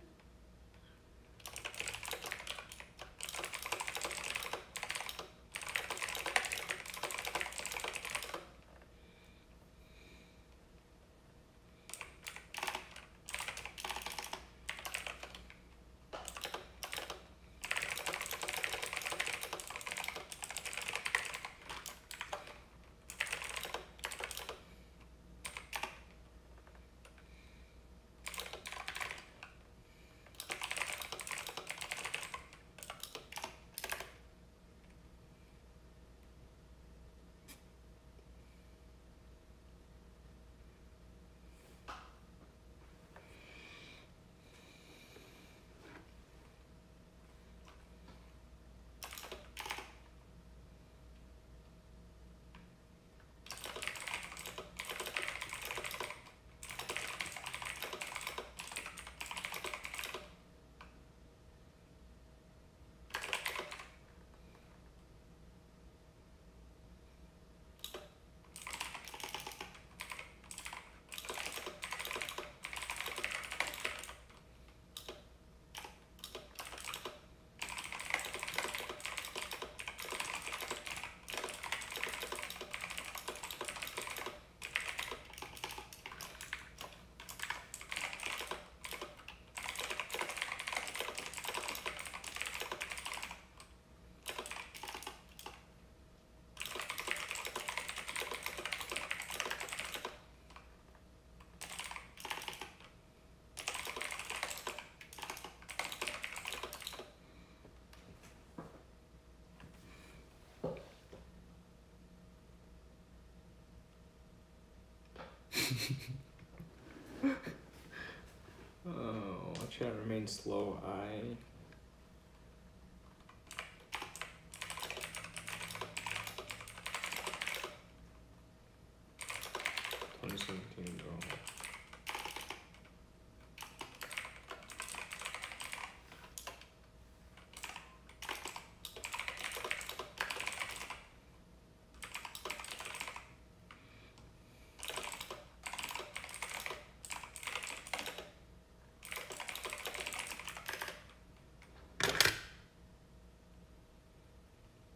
Oh, I'll try to remain slow. I 2017 draw.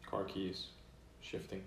Car keys, shifting.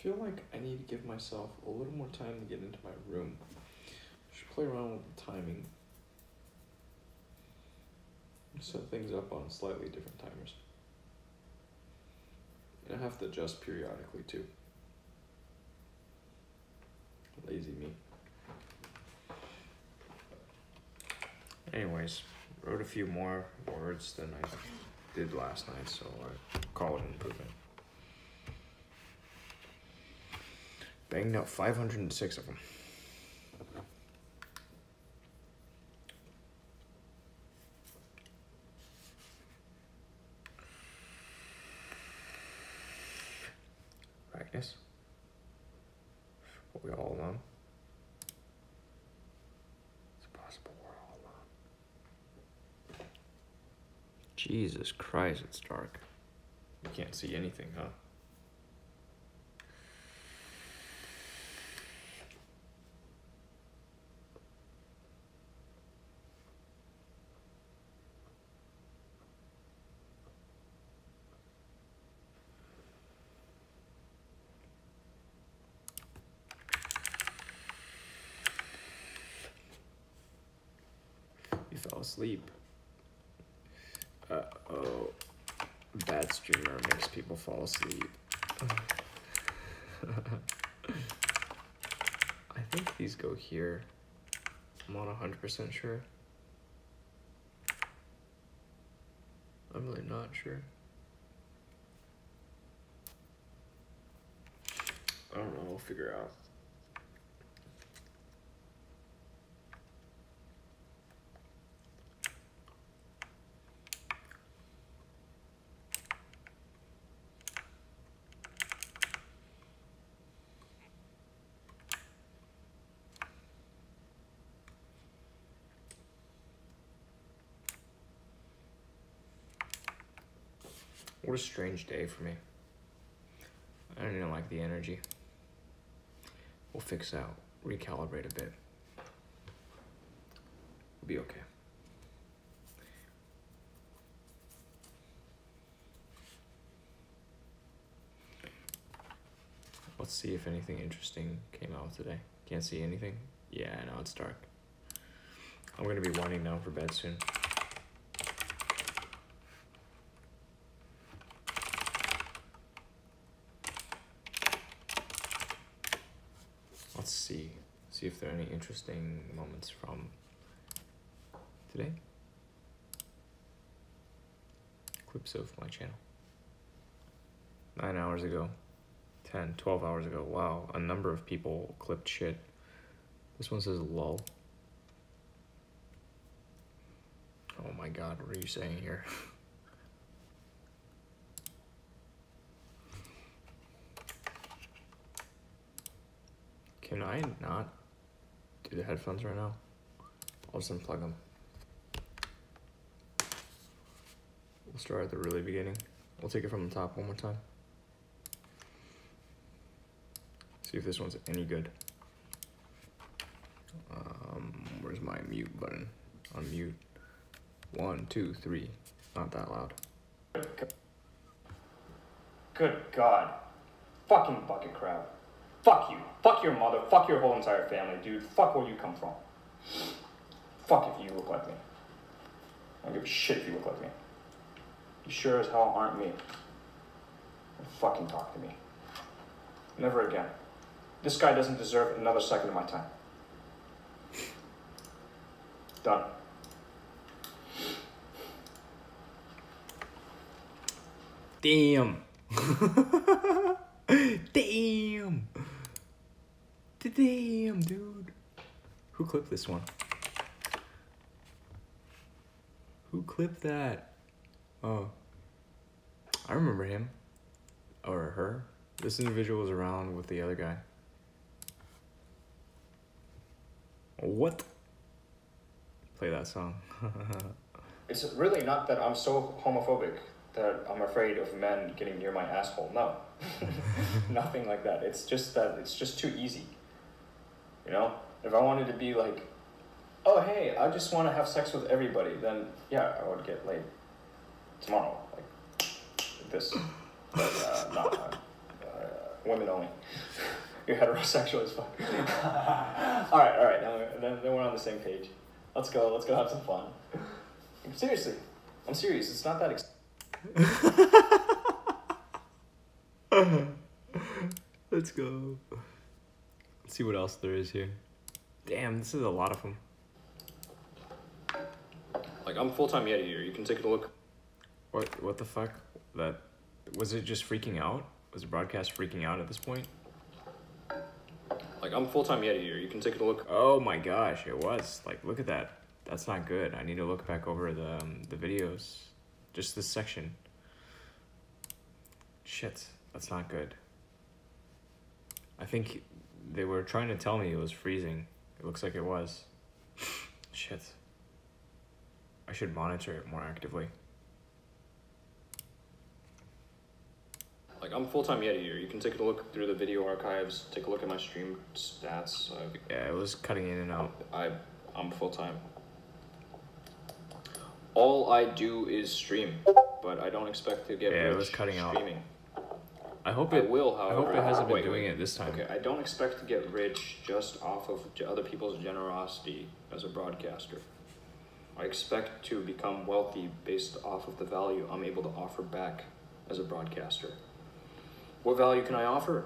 I feel like I need to give myself a little more time to get into my room. I should play around with the timing. Set things up on slightly different timers. And I have to adjust periodically too. Lazy me. Anyways, wrote a few more words than I did last night, so I call it an improvement. Banged out 506 of them. Brightness. What we all alone. It's possible we're all alone. Jesus Christ, it's dark. You can't see anything, huh? You fell asleep. Uh-oh. Bad streamer makes people fall asleep. I think these go here. I'm not 100% sure. I'm really not sure. I don't know, we'll figure out. What a strange day for me. I don't even like the energy. We'll fix out, recalibrate a bit. We'll be okay. Let's see if anything interesting came out today. Can't see anything? Yeah, I know, it's dark. I'm gonna be winding down for bed soon. Let's see if there are any interesting moments from today. Clips of my channel. 9 hours ago, 10, 12 hours ago. Wow, a number of people clipped shit. This one says lol. Oh my god, what are you saying here? Can I not do the headphones right now? I'll just unplug them. We'll start at the really beginning. We'll take it from the top one more time. See if this one's any good. Where's my mute button? Unmute. 1, 2, 3. Not that loud. Good God. Fucking bucket crab. Fuck you. Fuck your mother. Fuck your whole entire family, dude. Fuck where you come from. Fuck if you look like me. I don't give a shit if you look like me. You sure as hell aren't me. Don't fucking talk to me. Never again. This guy doesn't deserve another second of my time. Done. Damn. Damn. Damn, dude. Who clipped this one? Who clipped that? Oh. I remember him. Or her. This individual was around with the other guy. What? Play that song. It's really not that I'm so homophobic that I'm afraid of men getting near my asshole. No. Nothing like that. It's just that it's just too easy. You know? If I wanted to be like, oh, hey, I just want to have sex with everybody, then yeah, I would get laid tomorrow. Like this. But no. women only. You're heterosexual as fuck. All right. Now then we're on the same page. Let's go have some fun. Seriously, I'm serious. It's not that. Let's go. Let's see what else there is here. Damn, this is a lot of them. Like, I'm full-time Yeti here. You can take a look. What the fuck? That was it just freaking out? Was the broadcast freaking out at this point? Like, I'm full-time Yeti here. You can take a look. Oh my gosh, it was. Like, look at that. That's not good. I need to look back over the videos. Just this section. Shit, that's not good. I think they were trying to tell me it was freezing. It looks like it was. Shit. I should monitor it more actively. Like, I'm full-time Yeti here. You can take a look through the video archives. Take a look at my stream stats. Yeah, it was cutting in and out. I'm full-time. All I do is stream, but I don't expect to get rich it was cutting streaming. out. I hope it will, however. I hope it hasn't been doing it this time. Okay, I don't expect to get rich just off of other people's generosity as a broadcaster. I expect to become wealthy based off of the value I'm able to offer back as a broadcaster. What value can I offer?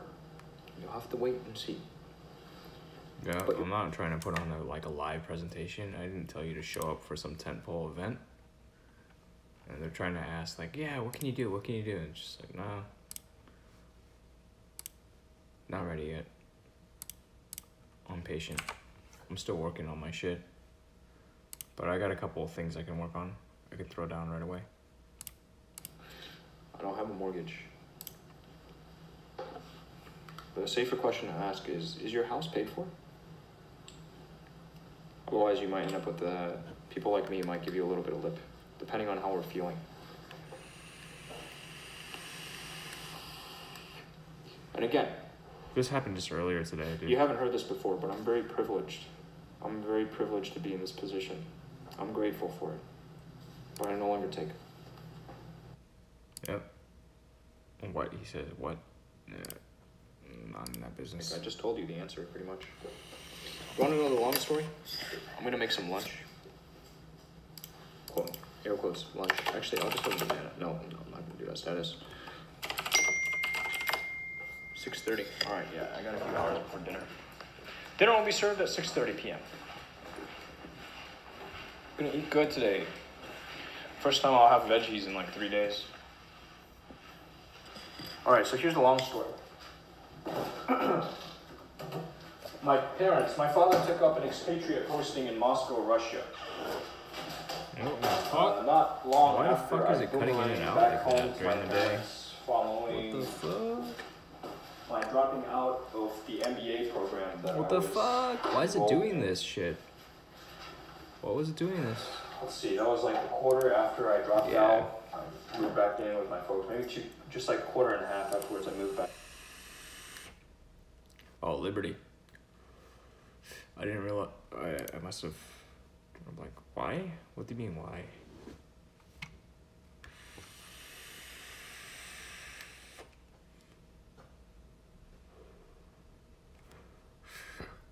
You'll have to wait and see. Yeah, but I'm not trying to put on a live presentation. I didn't tell you to show up for some tentpole event. And they're trying to ask, like, yeah, what can you do? What can you do? And it's just like, nah. Not ready yet. I'm patient. I'm still working on my shit. But I got a couple of things I can work on. I can throw down right away. I don't have a mortgage. The safer question to ask is your house paid for? Otherwise, you might end up with people like me might give you a little bit of lip, depending on how we're feeling. And again, this happened just earlier today, dude. You haven't heard this before, but I'm very privileged. I'm very privileged to be in this position. I'm grateful for it, but I no longer take it. Yep. What? He said, what? Not in that business. I just told you the answer, pretty much. You want to know the long story? I'm going to make some lunch. Quote, air quotes, lunch. Actually, I'll just put a banana. No, I'm not going to do that. Status. 6:30. All right, yeah, I got a few hours before dinner. Dinner will be served at 6:30 p.m. I'm going to eat good today. First time I'll have veggies in like 3 days. All right, so here's the long story. My father took up an expatriate posting in Moscow, Russia. What the fuck? Not long Why the after fuck is I it cutting in and out back like home that to my during the day? parents Following What the fuck? my dropping out of the MBA program that What I the was fuck? Why is it enrolled doing in. this shit? What was it doing this? Let's see, that was like a quarter after I dropped out. I moved back in with my folks. Maybe just like a quarter and a half afterwards I moved back. Oh, Liberty. I didn't realize. I must have. I'm like, why? What do you mean, why?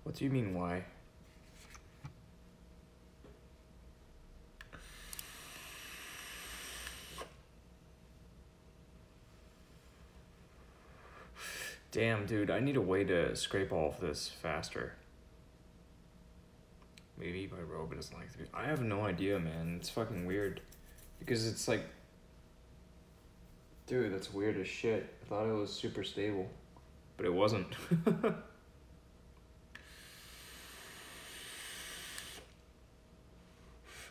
What do you mean, why? Damn, dude, I need a way to scrape all of this faster. Maybe my robot doesn't like to be. I have no idea, man. It's fucking weird. Because it's like... Dude, that's weird as shit. I thought it was super stable. But it wasn't.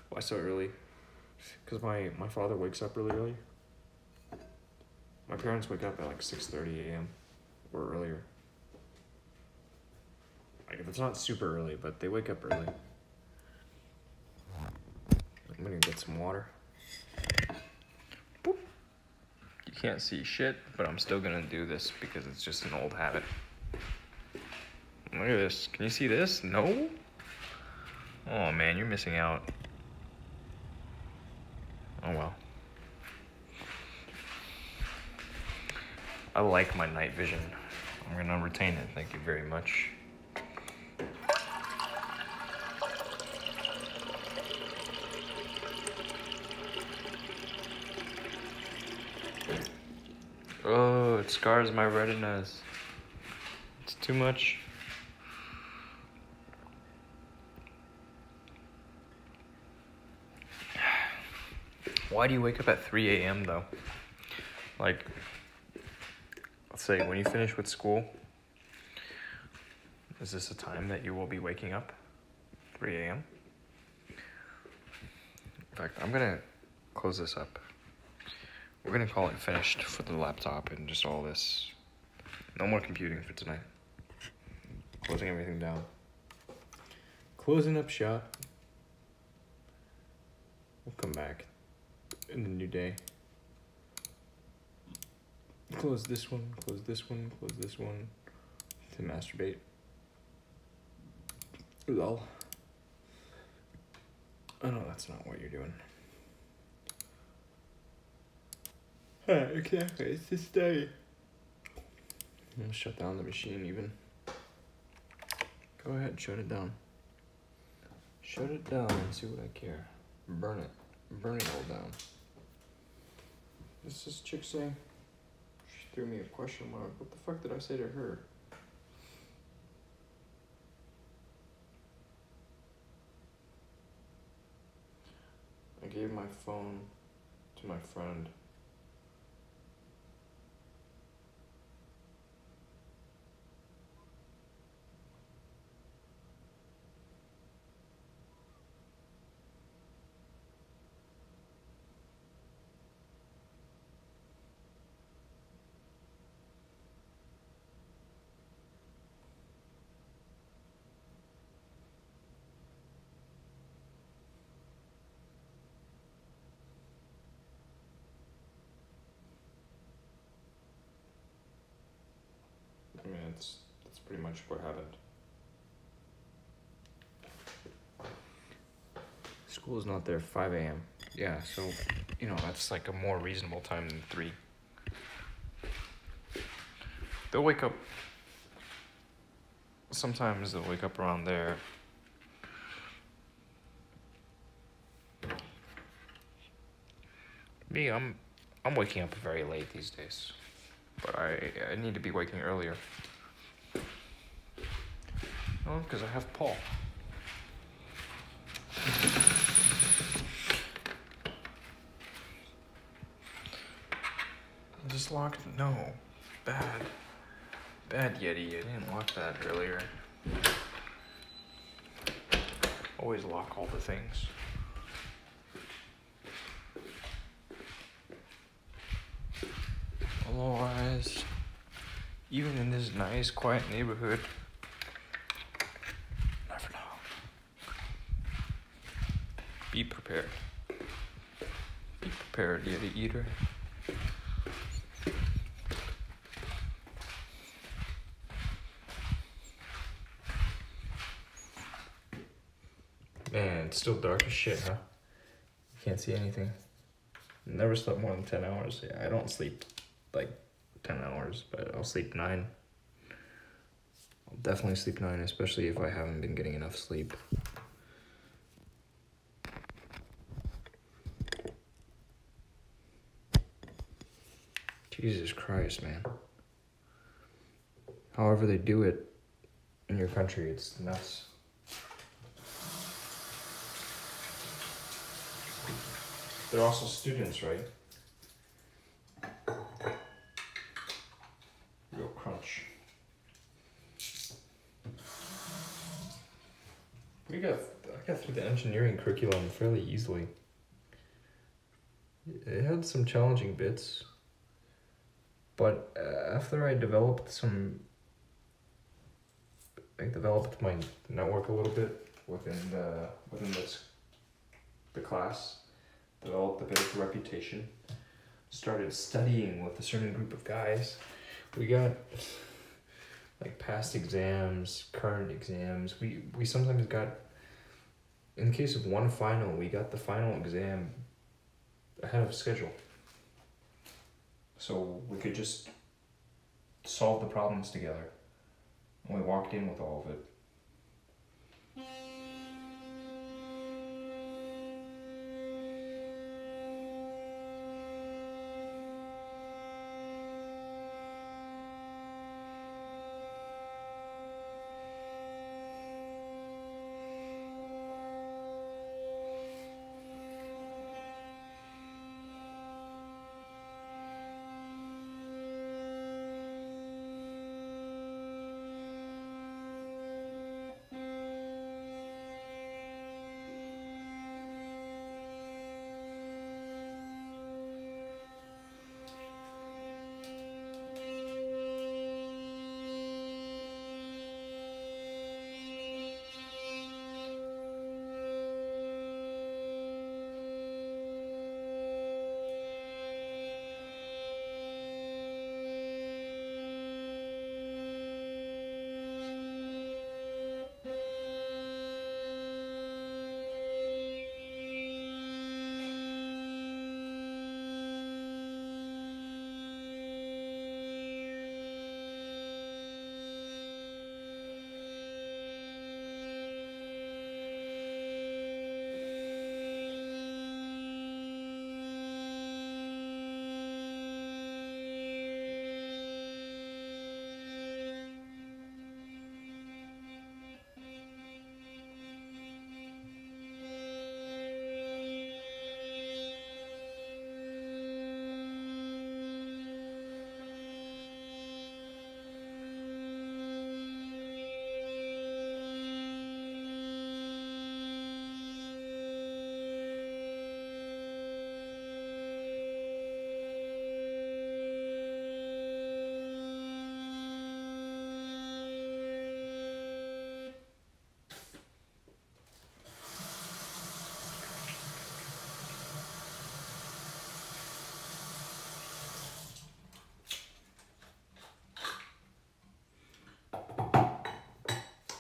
Why so early? Because my father wakes up really early. My parents wake up at like 6:30 a.m. or earlier. Like, if it's not super early, but they wake up early. I'm gonna get some water. Boop. You can't see shit, but I'm still gonna do this because it's just an old habit. Look at this. Can you see this? No? Oh man, you're missing out. Oh well. I like my night vision I'm gonna retain it. Thank you very much. Oh, it scars my retinas. It's too much. Why do you wake up at 3 a.m. though? Like, let's say when you finish with school, is this a time that you will be waking up? 3 a.m.? In fact, I'm gonna close this up. We're gonna call it finished for the laptop and just all this. No more computing for tonight. Closing everything down. Closing up shop. We'll come back in the new day. Close this one, close this one, close this one. To masturbate. Lol. Oh no, that's not what you're doing. Exactly, it's this day. I'm gonna shut down the machine even. Go ahead, shut it down. Shut it down and see what I care. Burn it. Burn it all down. What's this chick say? She threw me a question mark. What the fuck did I say to her? I gave my phone to my friend. I mean, that's pretty much what happened. School is not there 5 a.m. Yeah, so, you know, that's like a more reasonable time than 3. They'll wake up, sometimes they'll wake up around there. Me, I'm waking up very late these days. But I need to be waking earlier. Oh, because I have Paul. Just locked? No. Bad. Bad Yeti. I didn't lock that earlier. Always lock all the things. Otherwise, even in this nice, quiet neighborhood, never know. Be prepared. Be prepared, Yeti eater. Man, it's still dark as shit, huh? You can't see anything. Never slept more than 10 hours. Yeah, I don't sleep like 10 hours, but I'll sleep 9. I'll definitely sleep 9, especially if I haven't been getting enough sleep. Jesus Christ, man. However they do it in your country, it's nuts. They're also students, right? Real crunch. I got through the engineering curriculum fairly easily. It had some challenging bits, but after I developed my network a little bit within the class, developed a bit of a reputation, started studying with a certain group of guys. We got like past exams, current exams. We sometimes got, in the case of one final, we got the final exam ahead of schedule. So we could just solve the problems together. And we walked in with all of it.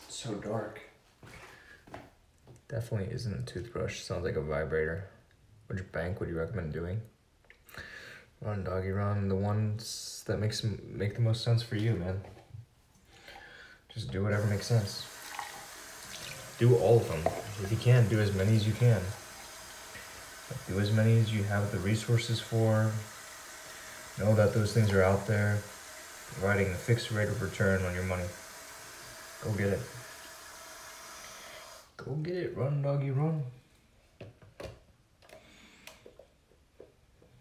So dark. Definitely isn't a toothbrush. Sounds like a vibrator. Which bank would you recommend doing? Run, doggy, run. The ones that make the most sense for you, man. Just do whatever makes sense. Do all of them. If you can, do as many as you can. Do as many as you have the resources for. Know that those things are out there, providing a fixed rate of return on your money. Go get it. Go get it. Run, doggy, run.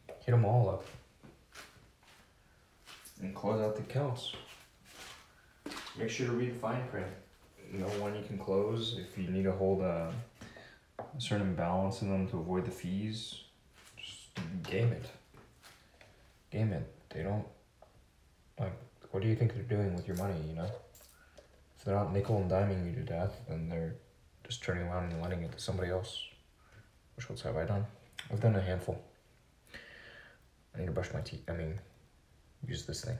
Hit them all up. And close out the accounts. Make sure to read the fine print. Know when you can close. If you need to hold a certain balance in them to avoid the fees, just game it. Game it. They don't, like, what do you think they're doing with your money, you know? If they're not nickel and diming you to death, then they're just turning around and lending it to somebody else. Which ones have I done? I've done a handful. I need to brush my teeth. Use this thing.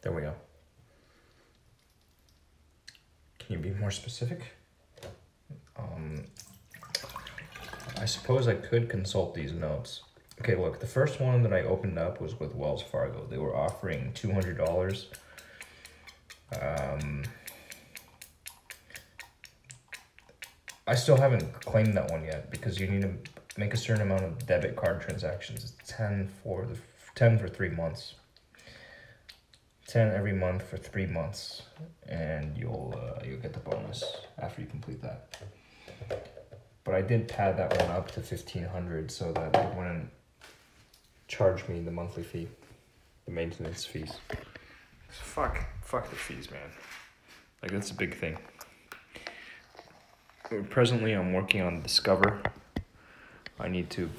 There we go. Can you be more specific? I suppose I could consult these notes. Okay, look, the first one that I opened up was with Wells Fargo. They were offering $200. I still haven't claimed that one yet because you need to make a certain amount of debit card transactions. It's 10 for 3 months. 10 every month for 3 months, and you'll get the bonus after you complete that. But I did pad that one up to $1,500 so that they wouldn't charge me the monthly fee, the maintenance fees. Fuck the fees, man. Like, that's a big thing. Presently, I'm working on Discover. I need to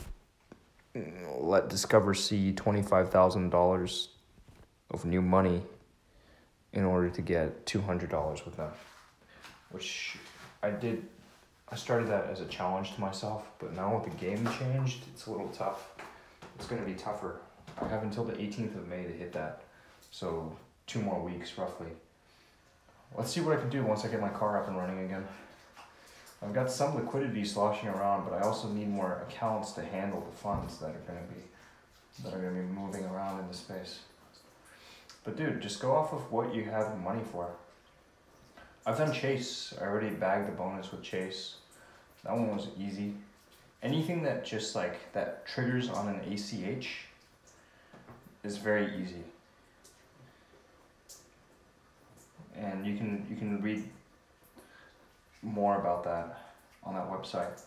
let Discover see $25,000 of new money in order to get $200 with them, which I did. I started that as a challenge to myself, but now with the game changed, it's a little tough. It's going to be tougher. I have until the 18th of May to hit that, so 2 more weeks roughly. Let's see what I can do once I get my car up and running again. I've got some liquidity sloshing around, but I also need more accounts to handle the funds that are going to be moving around in the space. But dude, just go off of what you have the money for. I've done Chase. I already bagged the bonus with Chase. That one was easy. Anything that just like that triggers on an ACH is very easy. And you can read more about that on that website.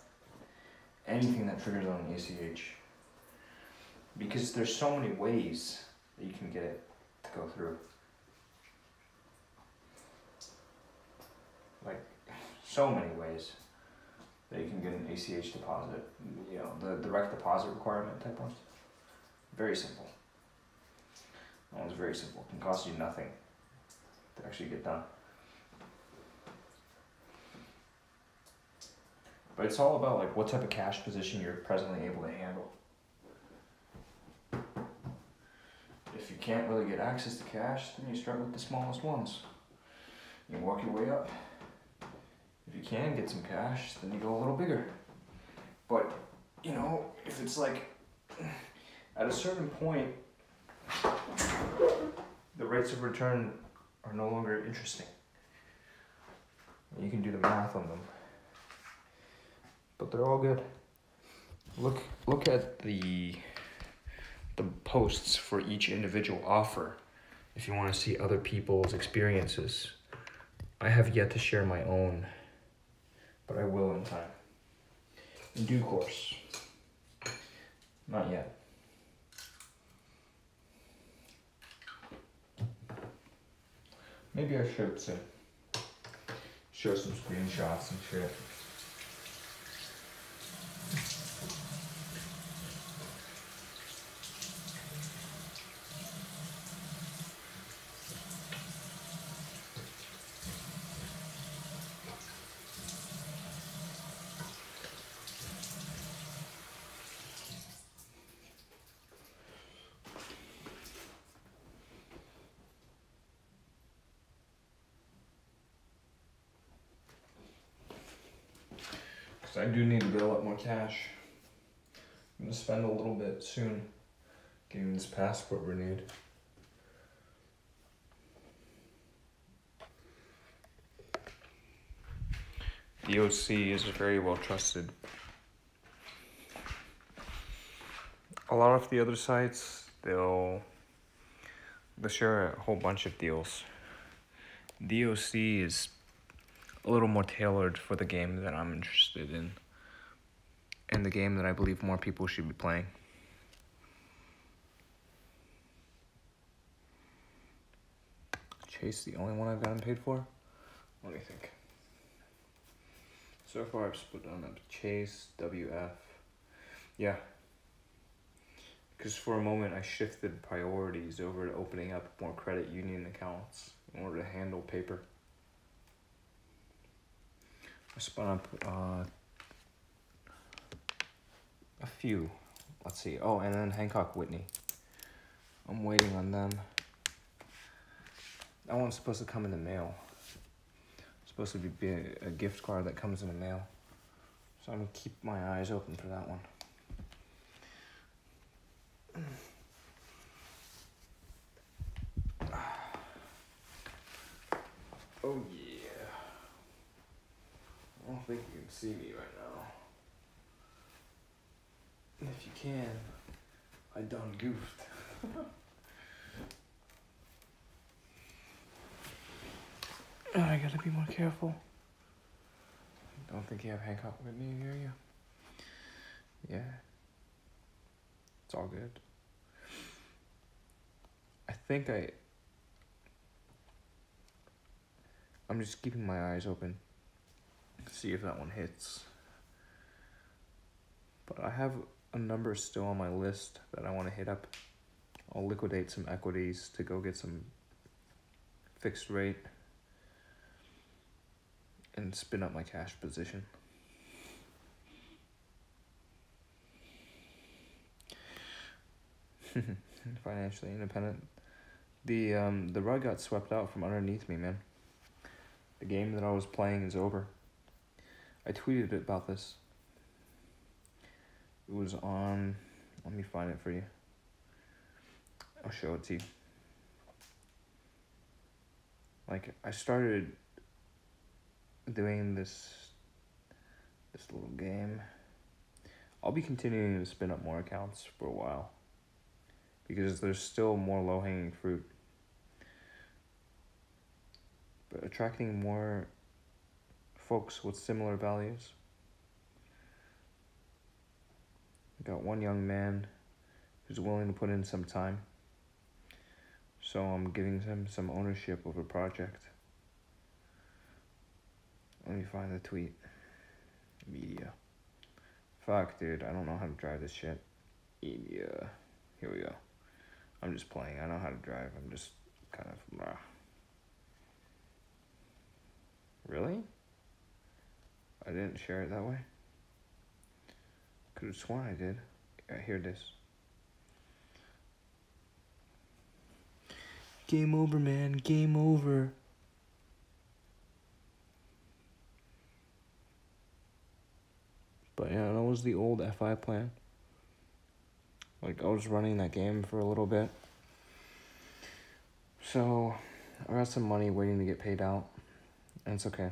Anything that triggers on an ACH. Because there's so many ways that you can get it to go through. Like, so many ways that you can get an ACH deposit. You know, the direct deposit requirement type ones. Very simple. That one's very simple. It can cost you nothing to actually get done. But it's all about like what type of cash position you're presently able to handle. If you can't really get access to cash, then you start with the smallest ones. You work your way up. If you can get some cash, then you go a little bigger. But, you know, if it's like, at a certain point, the rates of return are no longer interesting. You can do the math on them. But they're all good. Look at the posts for each individual offer if you want to see other people's experiences. I have yet to share my own, but I will in time. In due course. Not yet. Maybe I should soon. Show some screenshots and shit. I do need to get a lot more cash. I'm gonna spend a little bit soon getting this passport renewed. DOC is very well trusted. A lot of the other sites, they'll share a whole bunch of deals. DOC is a little more tailored for the game that I'm interested in, and the game that I believe more people should be playing. Chase, the only one I've gotten paid for? Let me think. So far I've split on up Chase, WF. Yeah. Because for a moment I shifted priorities over to opening up more credit union accounts in order to handle paper. I spun up a few. Let's see. Oh, and then Hancock Whitney. I'm waiting on them. That one's supposed to come in the mail. It's supposed to be a gift card that comes in the mail. So I'm gonna keep my eyes open for that one. Oh yeah. I don't think you can see me right now. And if you can, I done goofed. I gotta be more careful. Don't think you have Hancock with me near you. Yeah. It's all good. I think I'm just keeping my eyes open. See if that one hits. But I have a number still on my list that I want to hit up. I'll liquidate some equities to go get some fixed rate and spin up my cash position. Financially independent. The rug got swept out from underneath me, man. The game that I was playing is over. I tweeted about this. It was on, let me find it for you. I'll show it to you. Like, I started doing this little game. I'll be continuing to spin up more accounts for a while because there's still more low-hanging fruit. But attracting more folks with similar values. I got one young man who's willing to put in some time. So I'm giving him some ownership of a project. Let me find the tweet. Media. Fuck, dude, I don't know how to drive this shit. Media. Here we go. I'm just playing. I know how to drive. I'm just kind of... Really? I didn't share it that way? Could have sworn I did. Yeah, here it is. Game over, man. Game over. But yeah, that was the old FI plan. Like, I was running that game for a little bit. So, I got some money waiting to get paid out. And it's okay.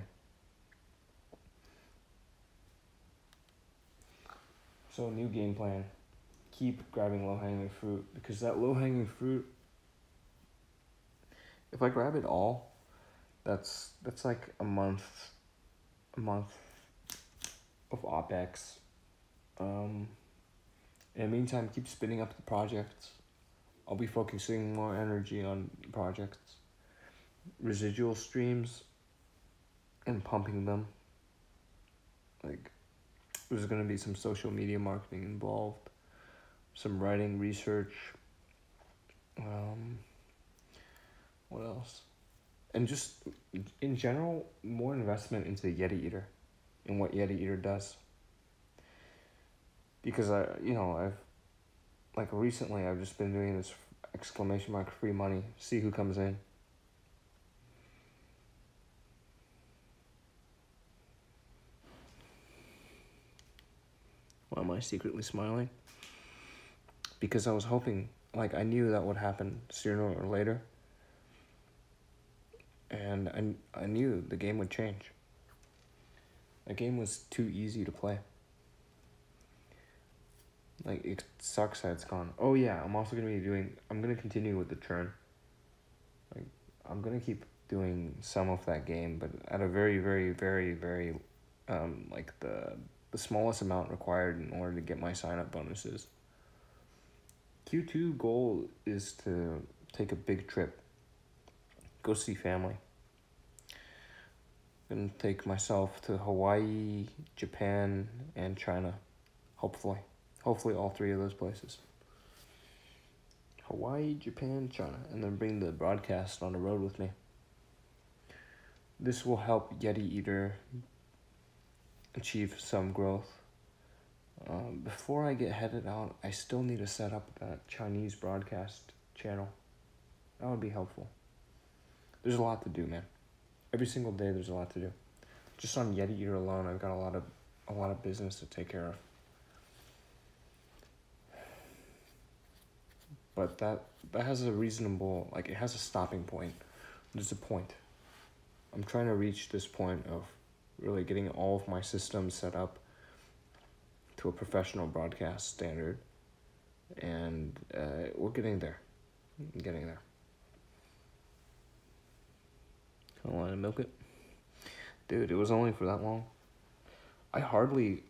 So, new game plan. Keep grabbing low-hanging fruit. Because that low-hanging fruit, if I grab it all, that's like a month of OpEx. In the meantime, keep spinning up the projects. I'll be focusing more energy on projects, residual streams, and pumping them. Like, there's gonna be some social media marketing involved, some writing, research. What else? And just in general, more investment into Yeti Eater and what Yeti Eater does. Because recently I've just been doing this ! free money, see who comes in. Why am I secretly smiling? Because I was hoping, like, I knew that would happen sooner or later. And I knew the game would change. The game was too easy to play. Like, it sucks that it's gone. Oh yeah, I'm gonna continue with the churn. Like, I'm gonna keep doing some of that game, but at a very, very, very, very, like the smallest amount required in order to get my sign-up bonuses. Q2 goal is to take a big trip. Go see family. I'm gonna take myself to Hawaii, Japan, and China. Hopefully all three of those places. Hawaii, Japan, China, and then bring the broadcast on the road with me. This will help Yeti Eater achieve some growth. Before I get headed out, I still need to set up that Chinese broadcast channel. That would be helpful. There's a lot to do, man. Every single day there's a lot to do. Just on Yeti Eater alone, I've got a lot of a lot of business to take care of. But that has a reasonable, like, it has a stopping point. There's a point. I'm trying to reach this point of really getting all of my systems set up to a professional broadcast standard. And we're getting there. Getting there. I want to milk it. Dude, it was only for that long. I hardly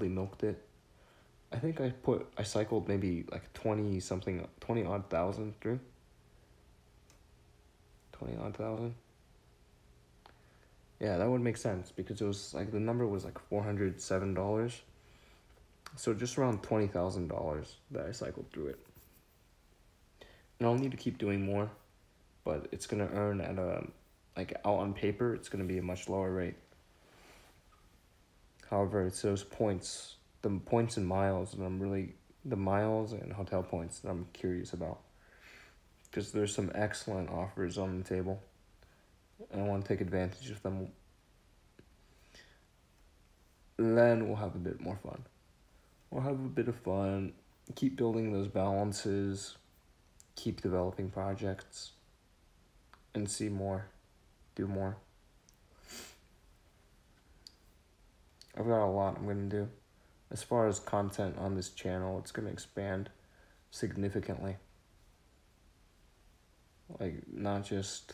milked it. I think I cycled maybe like 20 odd thousand through. 20 odd thousand. Yeah, that would make sense because it was like the number was like $407. So just around $20,000 that I cycled through it. And I'll need to keep doing more, but it's gonna earn at a, like, out on paper, it's gonna be a much lower rate. However, it's those points, the points and miles that the miles and hotel points that I'm curious about. Because there's some excellent offers on the table, and I want to take advantage of them. Then we'll have a bit more fun. We'll have a bit of fun, keep building those balances, keep developing projects, and see more, do more. I've got a lot I'm going to do. As far as content on this channel, it's going to expand significantly. Like, not just,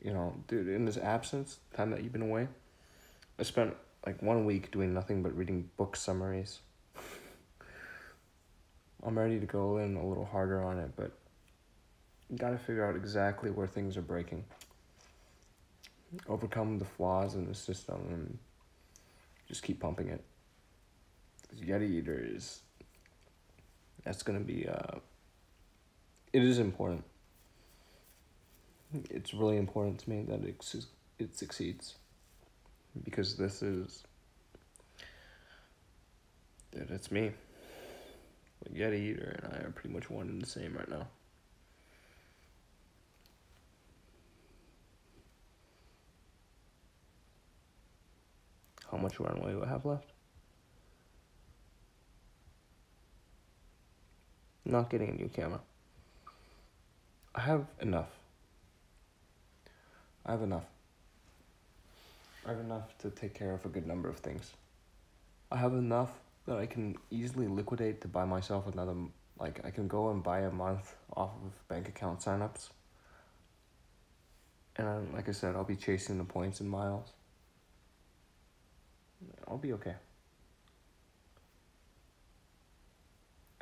dude, in this absence, time that you've been away, I spent like 1 week doing nothing but reading book summaries. I'm ready to go in a little harder on it, but you gotta figure out exactly where things are breaking. Overcome the flaws in the system and just keep pumping it. Yeti Eater that's gonna be, it is important. It's really important to me that it succeeds. Because this is, dude, it's me. But Yeti Eater and I are pretty much one and the same right now. How much runway do I have left? Not getting a new camera. I have enough. I have enough to take care of a good number of things. I have enough that I can easily liquidate to buy myself another, like, I can go and buy a month off of bank account signups. And like I said, I'll be chasing the points and miles. I'll be okay.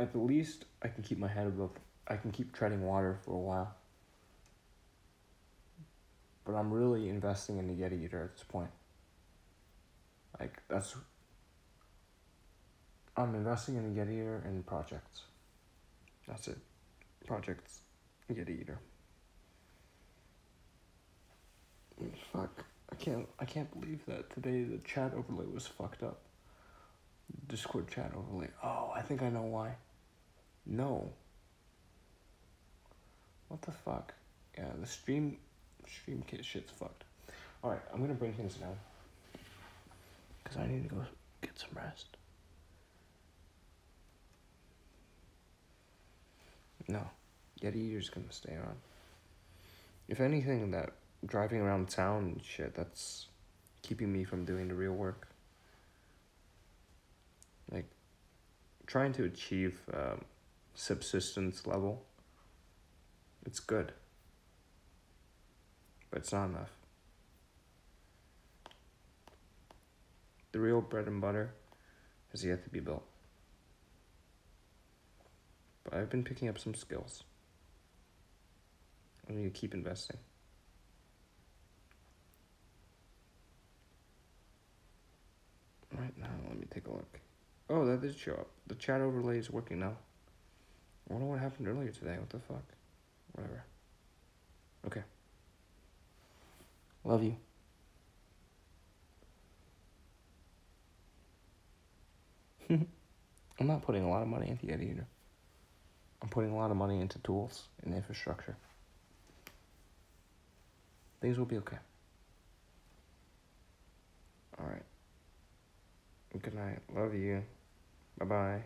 At the least, I can keep my head above, I can keep treading water for a while. But I'm really investing in the Yeti Eater at this point. Like, I'm investing in the Yeti Eater and projects. That's it. Projects, Yeti Eater. Fuck. I can't believe that today the chat overlay was fucked up. Discord chat overlay. Oh, I think I know why. No. What the fuck? Yeah, the stream kit shit's fucked. Alright, I'm gonna bring things down. Because I need to go get some rest. No. Yeti Eater's gonna stay on. If anything, that driving around town and shit, that's keeping me from doing the real work. Like, trying to achieve subsistence level, it's good. But it's not enough. The real bread and butter has yet to be built. But I've been picking up some skills. I need to keep investing. Right now, let me take a look. Oh, that did show up. The chat overlay is working now. I wonder what happened earlier today. What the fuck? Whatever. Okay. Love you. I'm not putting a lot of money into Yeti Eater. I'm putting a lot of money into tools and infrastructure. Things will be okay. Alright. Good night. Love you. Bye bye.